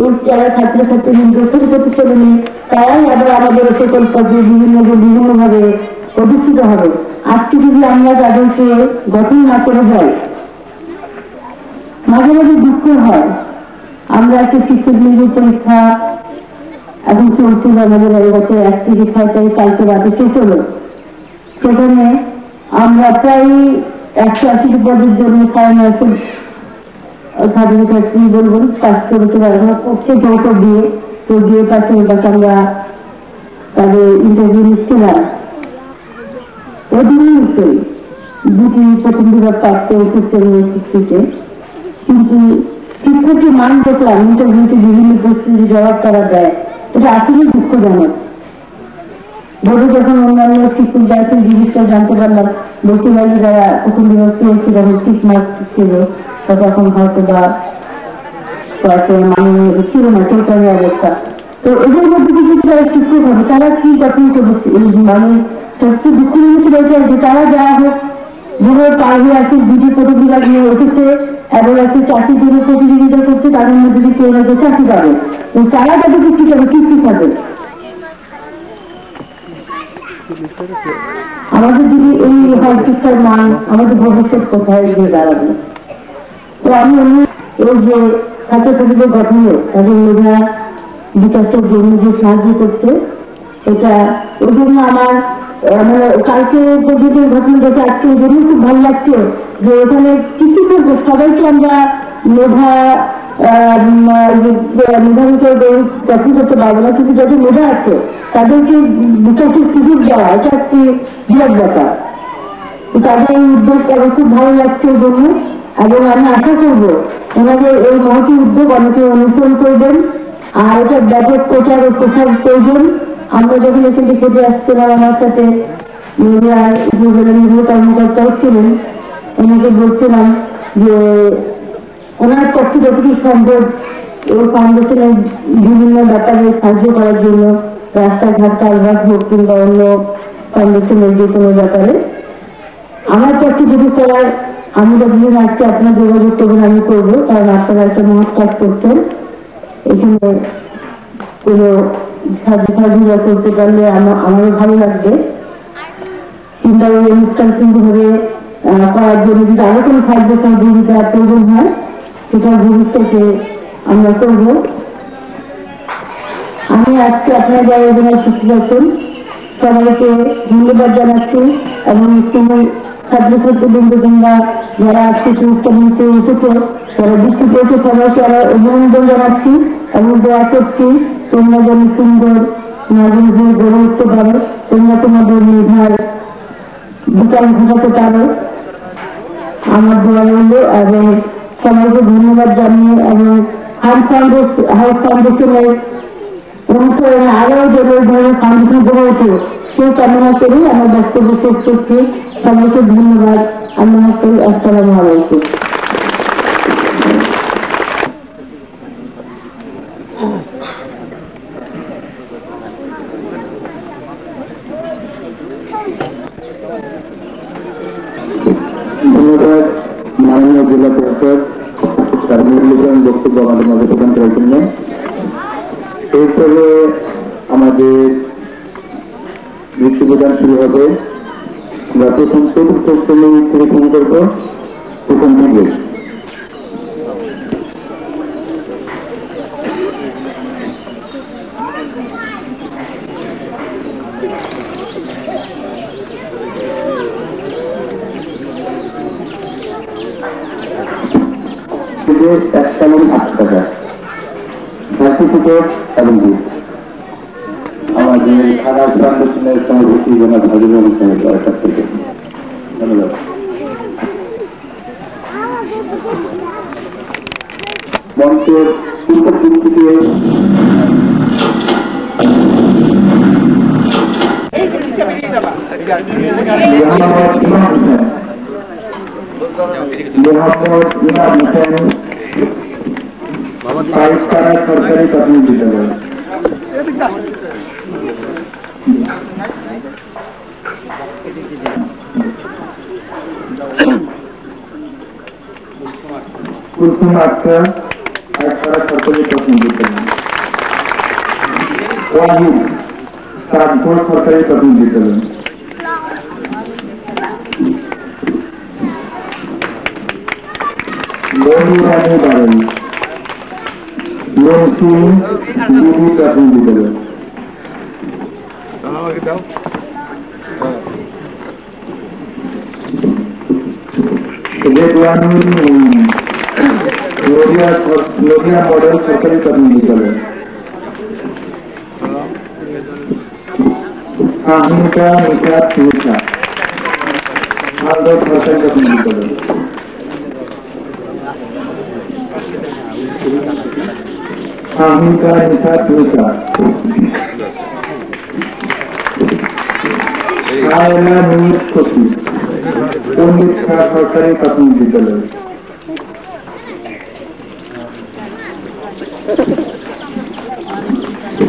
এই যারা ছাত্রছাত্রী নির্দেশন করতে চলেনি তারাই আবার আমাদের সকল পদে বিভিন্নভাবে প্রতিষ্ঠিত হবে। আজকে যদি আমরা তাদেরকে গঠন না করে হয় মাঝে মাঝে দুঃখ হয়। আমরা একটা শিক্ষক নিয়োগ পরীক্ষা এখন চলছিল আমাদের গত 1 থেকে 6 তারিখ কালকে রাতে শেষ হলো। সেখানে আমরা প্রায় 180 পদের জন্য ছাত্রছাত্রী বলবেন কাজ করতে পারবো করছে যৌথ দিয়ে তো দিয়ে পাশে আমরা তাদের ইন্টারভিউ নিচ্ছিলাম। অধীনে নিশ্চয়ই 2টি প্রথম বিভাগ প্রাপ্ত শিক্ষিতে, কিন্তু শিক্ষকের মান দেখলাম ইন্টারভিউতে বিভিন্ন প্রশ্নের জবাব তারা দেয়, এটা আসলে দুঃখজনক। ভোরে যখন অন্যান্য শিক্ষক যারা জিনিসটা জানতে পারলাম বেশিরভাগই যারা প্রথম বিভক্তি হয়েছিল ক্রিসমাস ছিল তখন হয়তো বা মাননীয় ছিল না চৈতন্য অবস্থা। তো এদের মধ্যে কিছু যারা শিক্ষক হবে তারা কি যখন মানে সবচেয়ে দুঃখ নিয়ে রয়েছে যে তারা যারা হোক যেগুলো পার হয়ে আছে দুটি প্রতিযোগিতা নিয়ে উঠেছে এবং একটি চাকরির জন্য প্রতিযোগিতা করছে তাদের মধ্যে যদি কেউ না চাকরি পাবে তারা তাদেরকে কি হবে কি শিখাবে। আমাদের যদি এই হয় শিক্ষার মান আমাদের ভবিষ্যৎ কোথায় গিয়ে দাঁড়াবে। তো আমি এই যে ছাত্রছাত্রীদের গঠনে তাদের মেধা বিকাশের জন্য যে সাহায্য করছে এটা ওই জন্য আমার মানে কালকে পর্যন্ত ঘটনা দেখে আজকে ওই জন্য খুব ভালো লাগছে যে ওখানে কিছু করবো সবাইকে আমরা মেধাবীকে চাকরি করতে পারবো না কিন্তু যাদের মেধা আছে তাদেরকে বিকাশের সুযোগ দেওয়া এটা একটি বিরাট ব্যাপার। তাদের এই উদ্যোগ আমার খুব ভালো লাগছে ওই জন্য এবং আমি আশা করবো ওনাদের এই মহতি উদ্যোগ অনেকে অনুসরণ করবেন আর এটা ব্যাপক প্রচার ও প্রসার প্রয়োজন। আমরা যখন এখান থেকে কেটে আসছিলাম আমার সাথে মিডিয়ার উপজেলা কর্মকর্তাও ছিলেন ওনাকে বলছিলাম যে ওনার পক্ষে যতটুকু সম্ভব এই ফাউন্ডেশনের বিভিন্ন ব্যাপারে সাহায্য করার জন্য রাস্তাঘাট কালভার্ট হোক কিংবা অন্য ফাউন্ডেশনের যে কোনো ব্যাপারে আমার পক্ষে যদি করার আমি যতদিন আজকে আপনার যোগাযোগ করবেন আমি করবো কারণ আপনারা একটা মহৎ কাজ করছেন এখানে কোনো সাহায্য করতে পারলে আমারও ভালো লাগবে কিংবা এই অনুষ্ঠান সুন্দরভাবে করার জন্য যদি আরো কোনো সাহায্য সহযোগিতা প্রয়োজন হয় সেটা ভবিষ্যতে আমরা করব। আমি আজকে আপনারা যারা এখানে শিক্ষক আছেন সবাইকে ধন্যবাদ জানাচ্ছি এবং ছাত্রছাত্রীবৃন্দ কিংবা যারা আজকে অনুষ্ঠান নিতে এসেছে তারা বৃষ্টি পেয়েছে সবাইকে আমরা অভিনন্দন জানাচ্ছি এবং দোয়া করছি তোমরা যেন সুন্দর নাগরিক হয়ে গড়ে উঠতে পারো তোমরা তোমাদের মেধার বিকাশ ঘটাতে পারো আমার দোয়া রইল এবং সবাইকে ধন্যবাদ জানিয়ে এবং হাউস ফাউন্ডেশনের অনুসরণে আরো যে ধরনের ফাউন্ডেশন গড়ে ওঠে সেই কামনা করি আমার বক্তব্য শেষ করছি। সবাইকে ধন্যবাদ। আল্লাহ হাফেজ। আসসালামু আলাইকুম। ধন্যবাদ মাননীয় জেলা প্রশাসক তার মূল্যবান বক্তব্য আমাদের মাঝে প্রদান করার জন্য। এরপরে আমাদের বৃত্তি প্রদান শুরু হবে। আমরা প্রথম চতুর্থ শ্রেণী থেকে শুরু করবো প্রথম দিকে। একটা এবং 8 টাকা সার্টিফিকেট এবং গিফট আমাদের খারাপ ফাউন্ডেশনের সভাপতি জনাব হাজিরুল সাহেবের কাছ থেকে। ধন্যবাদ। মঞ্চের পূর্ব দিক থেকে সরকারি প্রাথমিক বিদ্যালয় কুলসুম আক্তার সরকারি প্রাথমিক বিদ্যালয় ওয়াহিদ সাতঘর সরকারি প্রাথমিক বিদ্যালয় মনিরানী বাড়ি লক্ষ্মী দিদি প্রাথমিক বিদ্যালয় নদিয়া মডেল সরকারি প্রাথমিক বিদ্যালয় আহমিকা নিকাত নিশা মালদহ সরকারি প্রাথমিক বিদ্যালয় আহমিকা নিকাত নিশা আয়না নুর সচিব পণ্ডিত শাহ সরকারি প্রাথমিক বিদ্যালয়।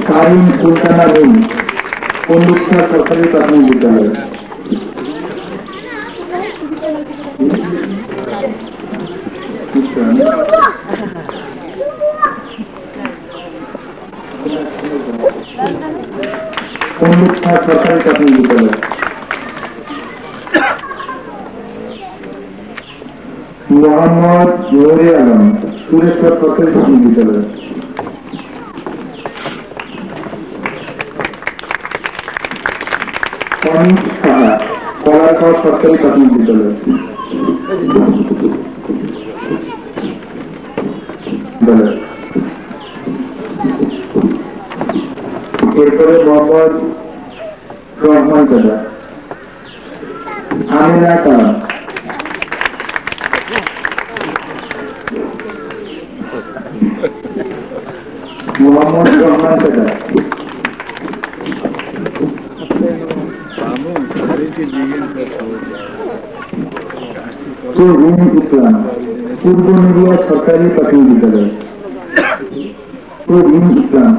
কারিম সুলতানা রুম পণ্ডিত শাহ সরকারি প্রাথমিক বিদ্যালয়। পণ্ডিত শাহ সরকারি প্রাথমিক বিদ্যালয়। মোহাম্মদ জহুরি আলম সুরেশ্বর সরকারি প্রাথমিক বিদ্যালয়। অনিক সাহা কলারগাঁও সরকারি প্রাথমিক বিদ্যালয়। এরপরে মোহাম্মদ রহমান দাদা আমিনা কালাম মোহাম্মদ রহমান দাদা তুহিন ইসলাম পূর্ব নদিয়া সরকারি প্রাথমিক বিদ্যালয়। তুহিন ইসলাম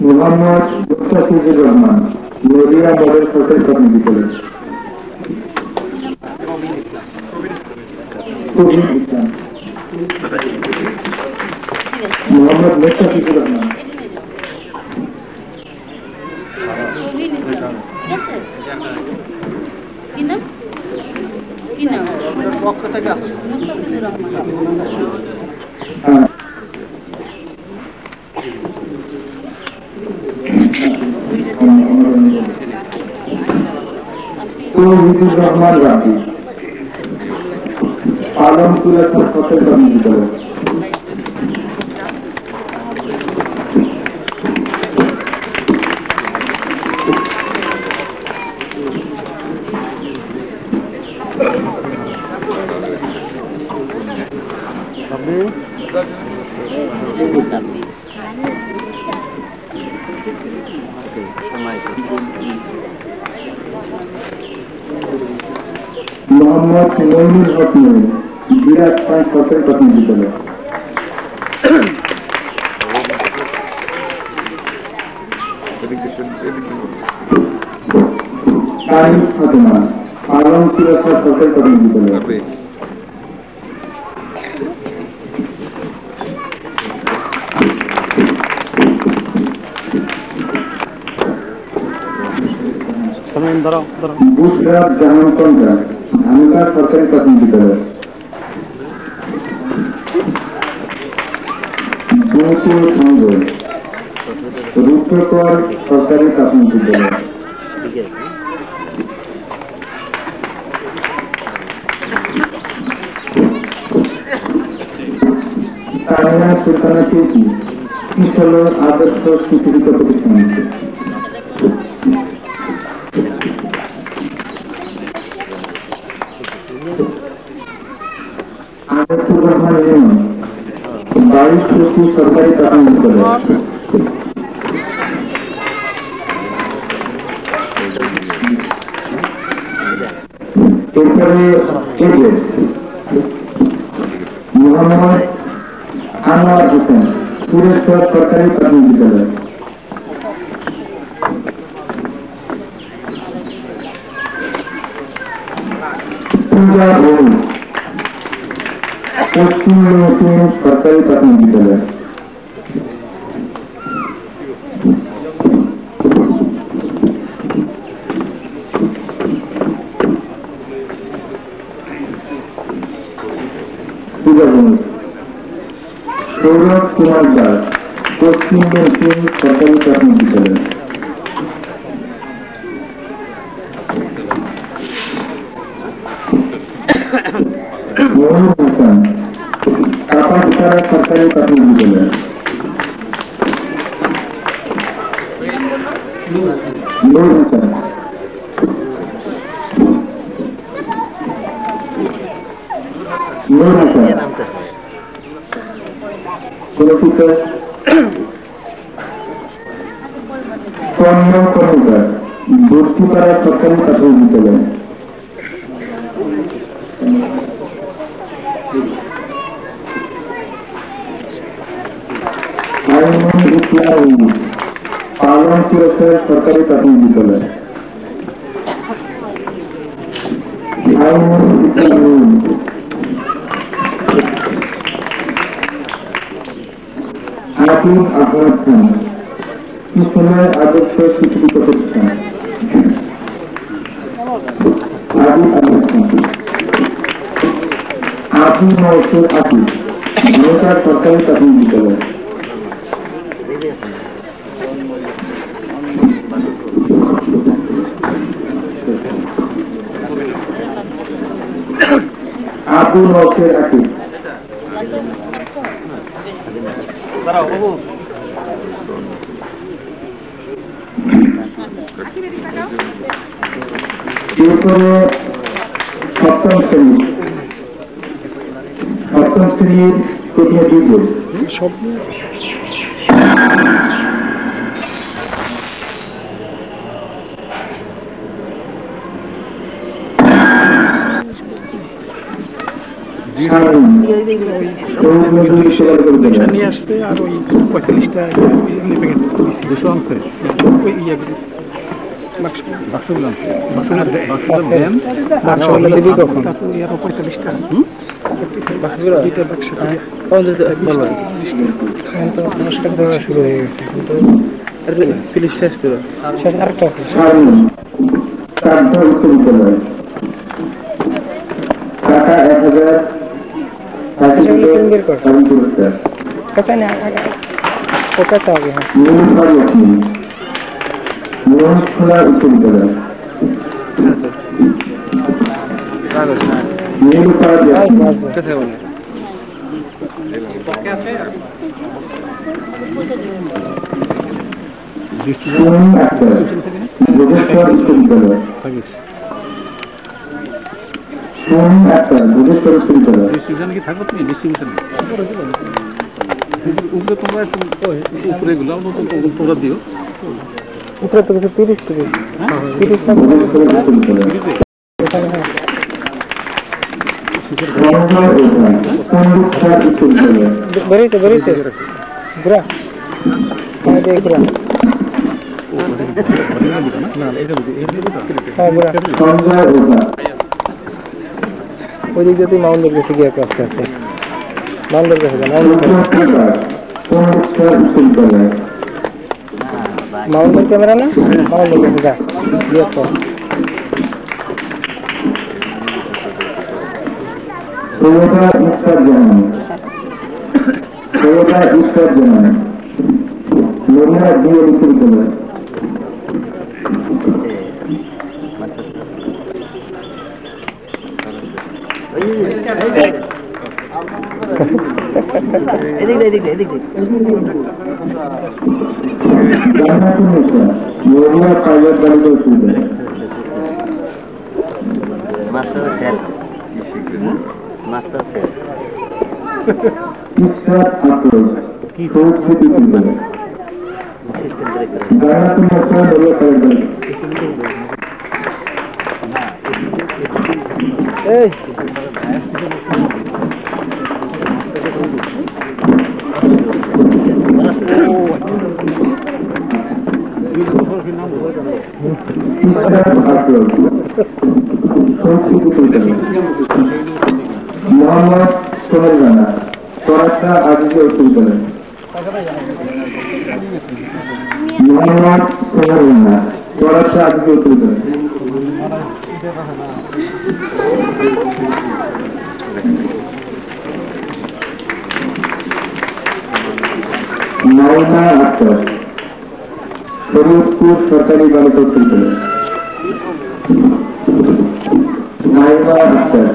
মোহাম্মদ মুস্তাফিজুর রহমান নদিয়া মডেল সরকারি প্রাথমিক বিদ্যালয়। তুহিন ইসলাম মোহাম্মদ মুস্তাফিজুর রহমান পক্ষ থেকে মুস্তাফিজুর রহমান তৌহিদুর রহমান রাফি আলমপুরা সরকারি প্রাথমিক বিদ্যালয়। মোহাম্মদ মইনুল হক বিরাট পাঁচ সরকারি প্রাথমিক বিদ্যালয়। তারিফ ফাতেমা আলমপুরা সরকারি প্রাথমিক বিদ্যালয়। বুশরাত জাহান কন্যা ধানুকা সরকারি প্রাথমিক বিদ্যালয়। জয়পুর সংঘ রুদ্রকর সরকারি প্রাথমিক বিদ্যালয়। তানিয়া সুলতানা চৌকি কিশোর আদর্শ স্বীকৃত প্রতিষ্ঠান। আনিসুর রহমান রিমন 22 সরকারি প্রাথমিক বিদ্যালয়। এরপরে মোহাম্মদ আনোয়ার হোসেন সুরেশ্বর সরকারি প্রাথমিক বিদ্যালয়। পূজা ভৌমিক পশ্চিম মৌসুম সরকারি প্রাথমিক বিদ্যালয়। পূজা ভৌমিক সৌরভ কুমার দাস পশ্চিম মৌসুম সরকারি প্রাথমিক বিদ্যালয়। মোহাম্মদ হাসান কাপাসপাড়া সরকারি প্রাথমিক বিদ্যালয়। নূর হাসান পুরস্কৃত স্বর্ণ কর্মকার বস্তিপাড়া সরকারি প্রাথমিক বিদ্যালয়। ইসলাম পালন পুরস্কার সরকারি প্রাথমিক বিদ্যালয়। হাফিজ আহমদ খান ইসলামের আদর্শ শিক্ষিত প্রতিষ্ঠান। আবু মহসুর আকিব নৌকার সরকারি প্রাথমিক বিদ্যালয়। আবু নৌকের আকিব এরপরে সপ্তম শ্রেণীর প্রতিনিধিত্ব নিয়ে আসছে আর ওই 45টা 200 আনছে ওই ইয়ে বাক্সগুলো দিবি কখন? 45টা বাক্সগুলো দুইটা বাক্স নমস্কার দেওয়া শুরু হয়ে গেছে কিন্তু পুলিশ শেষ তো শেষ আরেকটা টাকা 1000 पता नहीं पता था आगे कैसे बोले ডিস্ট্রিবিউশন কি থাকবে তুমি ডিস্ট্রিবিউশন উপরে তোমরা উপরে গুলো তোমরা দিও উপরে তো 30 টা বেরিতে বুড়া দে বুড়া না এটা হ্যাঁ বুড়া ওই দিক দিয়ে মাউন্টের কাছে গিয়ে আস্তে আস্তে মাউন্টের কাছে মাউন্টের ক্যামেরা না মাউন্টের কাছে যা গিয়ে তো মোহাম্মদ সোহেল রানা চৌরাস্তা আজিজে উত্তর মোহাম্মদ সোহেল রানা চৌরাস্তা আজিজে উত্তর নাইমা আক্তার শরীয়তপুর সরকারি বালিকা উচ্চ বিদ্যালয়। নাইমা আক্তার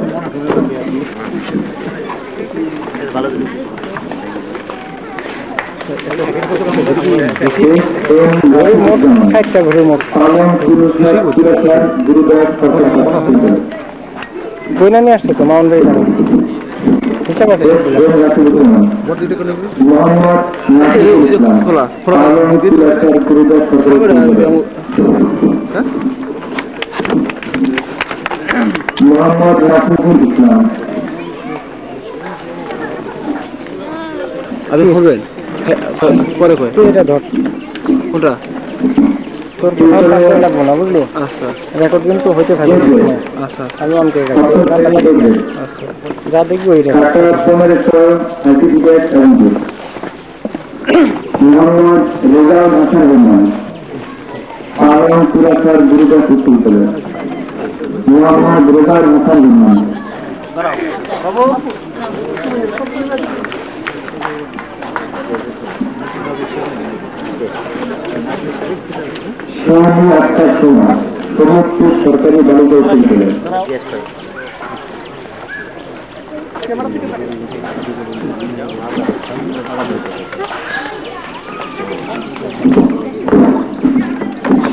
বইনা নিয়ে আসছে তো মাউন্ট হিসাব আছে মোহাম্মদ রাফিকুল ইসলাম আপনি বলবেন পরে কয় এটা ধর কোনটা তোর লাগবো না বুঝলি আচ্ছা রেকর্ড কিন্তু হইতে থাকবে আচ্ছা আমি অন করে রাখবো আচ্ছা যা দেখবো এই মোহাম্মদ রেজাউল হাসান রহমান পালন পুরাকার গুরুদাস বিশ্ববিদ্যালয় মোহাম্মদ রেজাউল হাসান রহমান সোহানি আক্তার সোমা সোমপুর সরকারি বালিকা উচ্চ বিদ্যালয়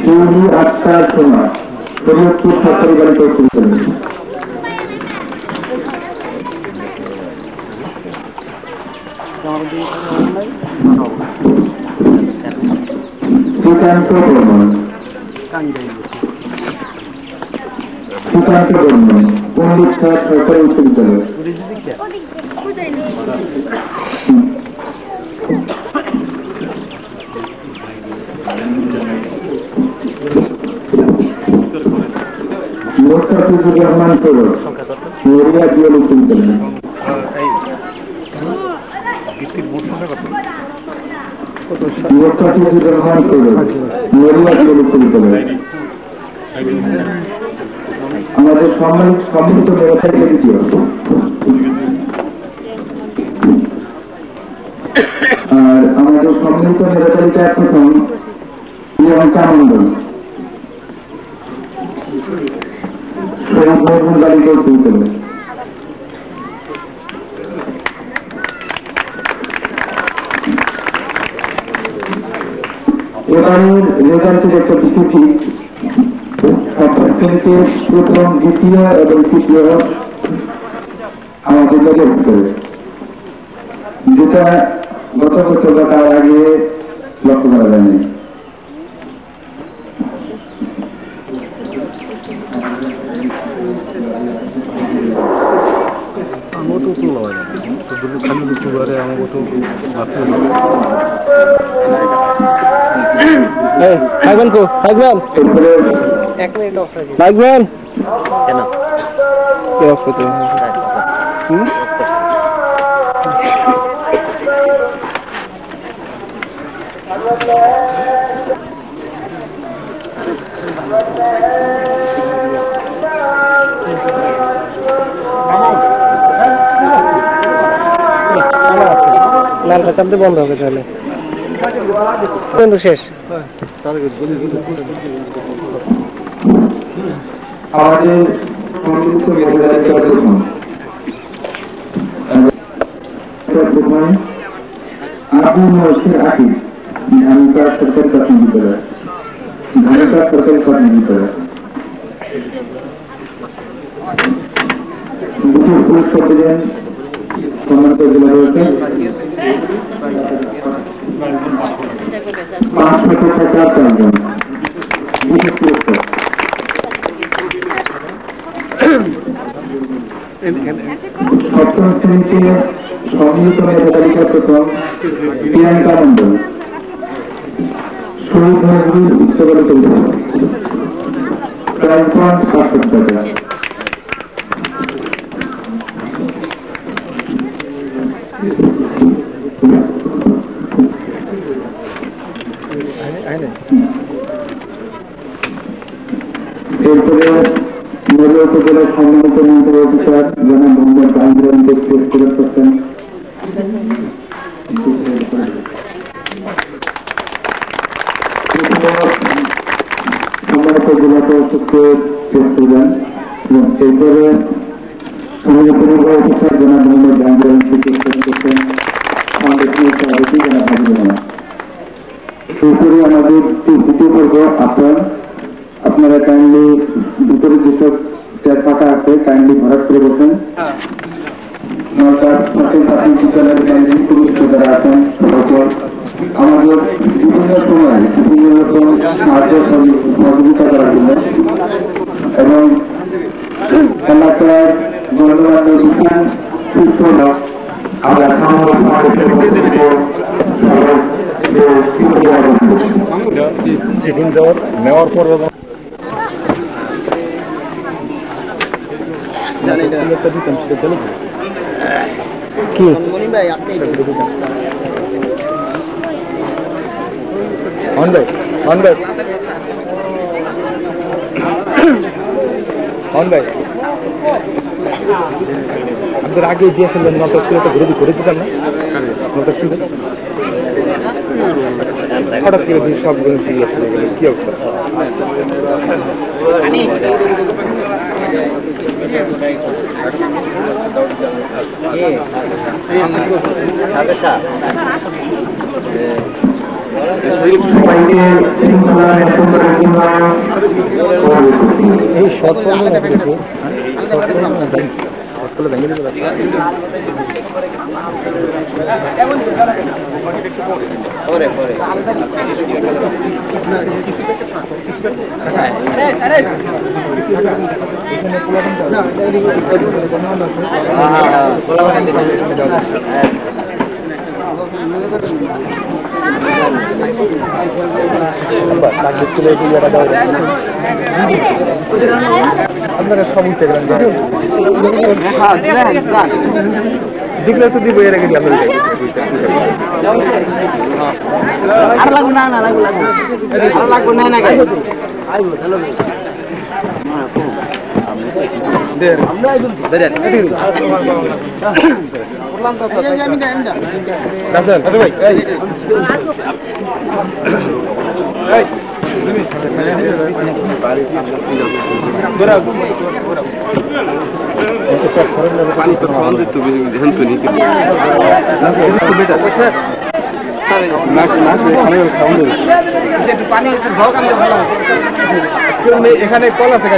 সোহানি আক্তার সোমা সোমপুর সরকারি বালিকা উচ্চ বিদ্যালয় সুকান্ত বর্মন পণ্ডিত শাহ সরকারি উচ্চ বিদ্যালয় মোস্তাফিজুর রহমান সৌরভ মরিয়া জিয়াল উচ্চ বিদ্যালয় মোস্তাফিজুর রহমান সৌরভ মরিয়া জিয়াল উচ্চ বিদ্যালয় আমাদের সম্মিলিত মেধাতালিকা দ্বিতীয় আর আমাদের সম্মিলিত মেধাতালিকা প্রথম প্রিয়াঙ্কা মন্ডল বালিকা উচ্চ বিদ্যালয় এবারের রেজাল্টের একটা বিষয় ঠিক প্রথম দ্বিতীয় এবং তৃতীয় আমাদের লেগে করে যেটা গত বছর বা তার আগে লক্ষ্য করা যায়নি থাকবেন তো থাকবেন এক মিনিট থাকবেন কেন কি অফ করতে লালটা চাপতে বন্ধ হবে তাহলে কিন্তু শেষ আমাদের সম্মিলিত মেধাতালিকা প্রথম আবু নসির আকিব ধানিকা সরকারি প্রাথমিক বিদ্যালয় ধানিকা সরকারি প্রাথমিক বিদ্যালয় দুটি পুরস্কার দিলেন সম্মানিত জেলা রয়েছে 5 থেকে 4 জন বিশেষ পুরস্কার সপ্তম শ্রেণীতে সম্মিলিত মেধাতালিকা প্রথম প্রিয়াঙ্কা মন্ডল শহীদ নজরুল উচ্চ বালিকা বিদ্যালয় প্রাইজ ফান্ড 500 টাকা এরপরে নড়িয়া উপজেলার সম্মানিত মন্ত্রী অফিসার জনাব মোহাম্মদ জাহাঙ্গীর পেশ করছেন সম্মানিত জেলা প্রশাসককে পেশ করবেন এবং এরপরে সম্মানিত নির্বাহী অফিসার জনাব মোহাম্মদ জাহাঙ্গীর পেশ করছেন আমাদের প্রিয় সভাপতি জনাব হাবিবুর রহমান। এরপরে আমাদের দ্বিতীয় পর্ব আপনারা কাইন্ডলি ভিতরে যেসব চেয়ার ফাঁকা আছে কাইন্ডলি ভরাট করে বসেন। নৌকার বিদ্যালয়ের ক্যান্টিন পুরুষ যারা আছেন আমাদের বিভিন্ন সময় বিভিন্ন রকম সাহায্য সহযোগিতা করার জন্য এবং এলাকার গণমান্য বিজ্ঞান সুস্থ আমরা নেওয়ার পর কি আমাদের আগে দিয়েছিলেন নটা স্কুলে ঘুরে দিতাম না নটা স্কুলে হঠাৎ করে সব কি অবস্থা এই শর্ট আপনারা সব উঠতে গেলেন দেখলে তো দিব এর আগে এখানে কল আছে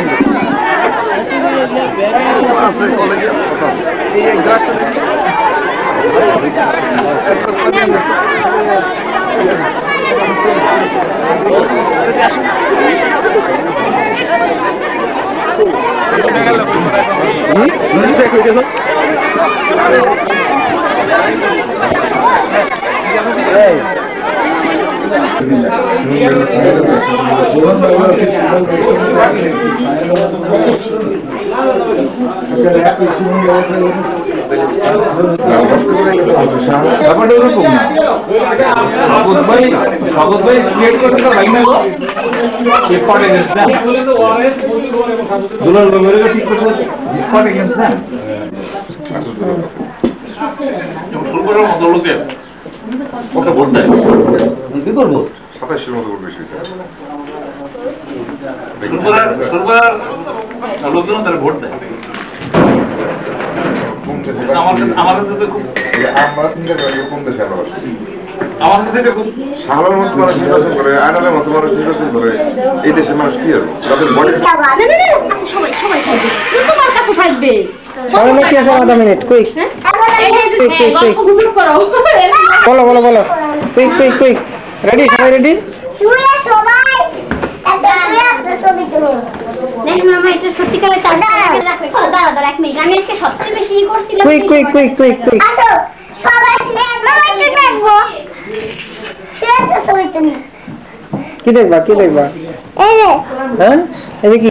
ওটা ভোট দেয় কি করবো 27 মতো ভোট বেশি হয়েছে লোকজন তারা ভোট দেয় আমার কাছে তো খুব আমরা চিন্তা করি কোন দেশে আমরা আমার কাছে এটা খুব সাধারণ মতো মানুষ নির্বাচন করে আইনালের মতো মানুষ নির্বাচন করে এই দেশের মানুষ কি হবে তাদের বডি বলো বলো বলো কুইক কুইক কুইক রেডি সবাই ready quick quick quick quick quick কি দেখবা হ্যাঁ এই কি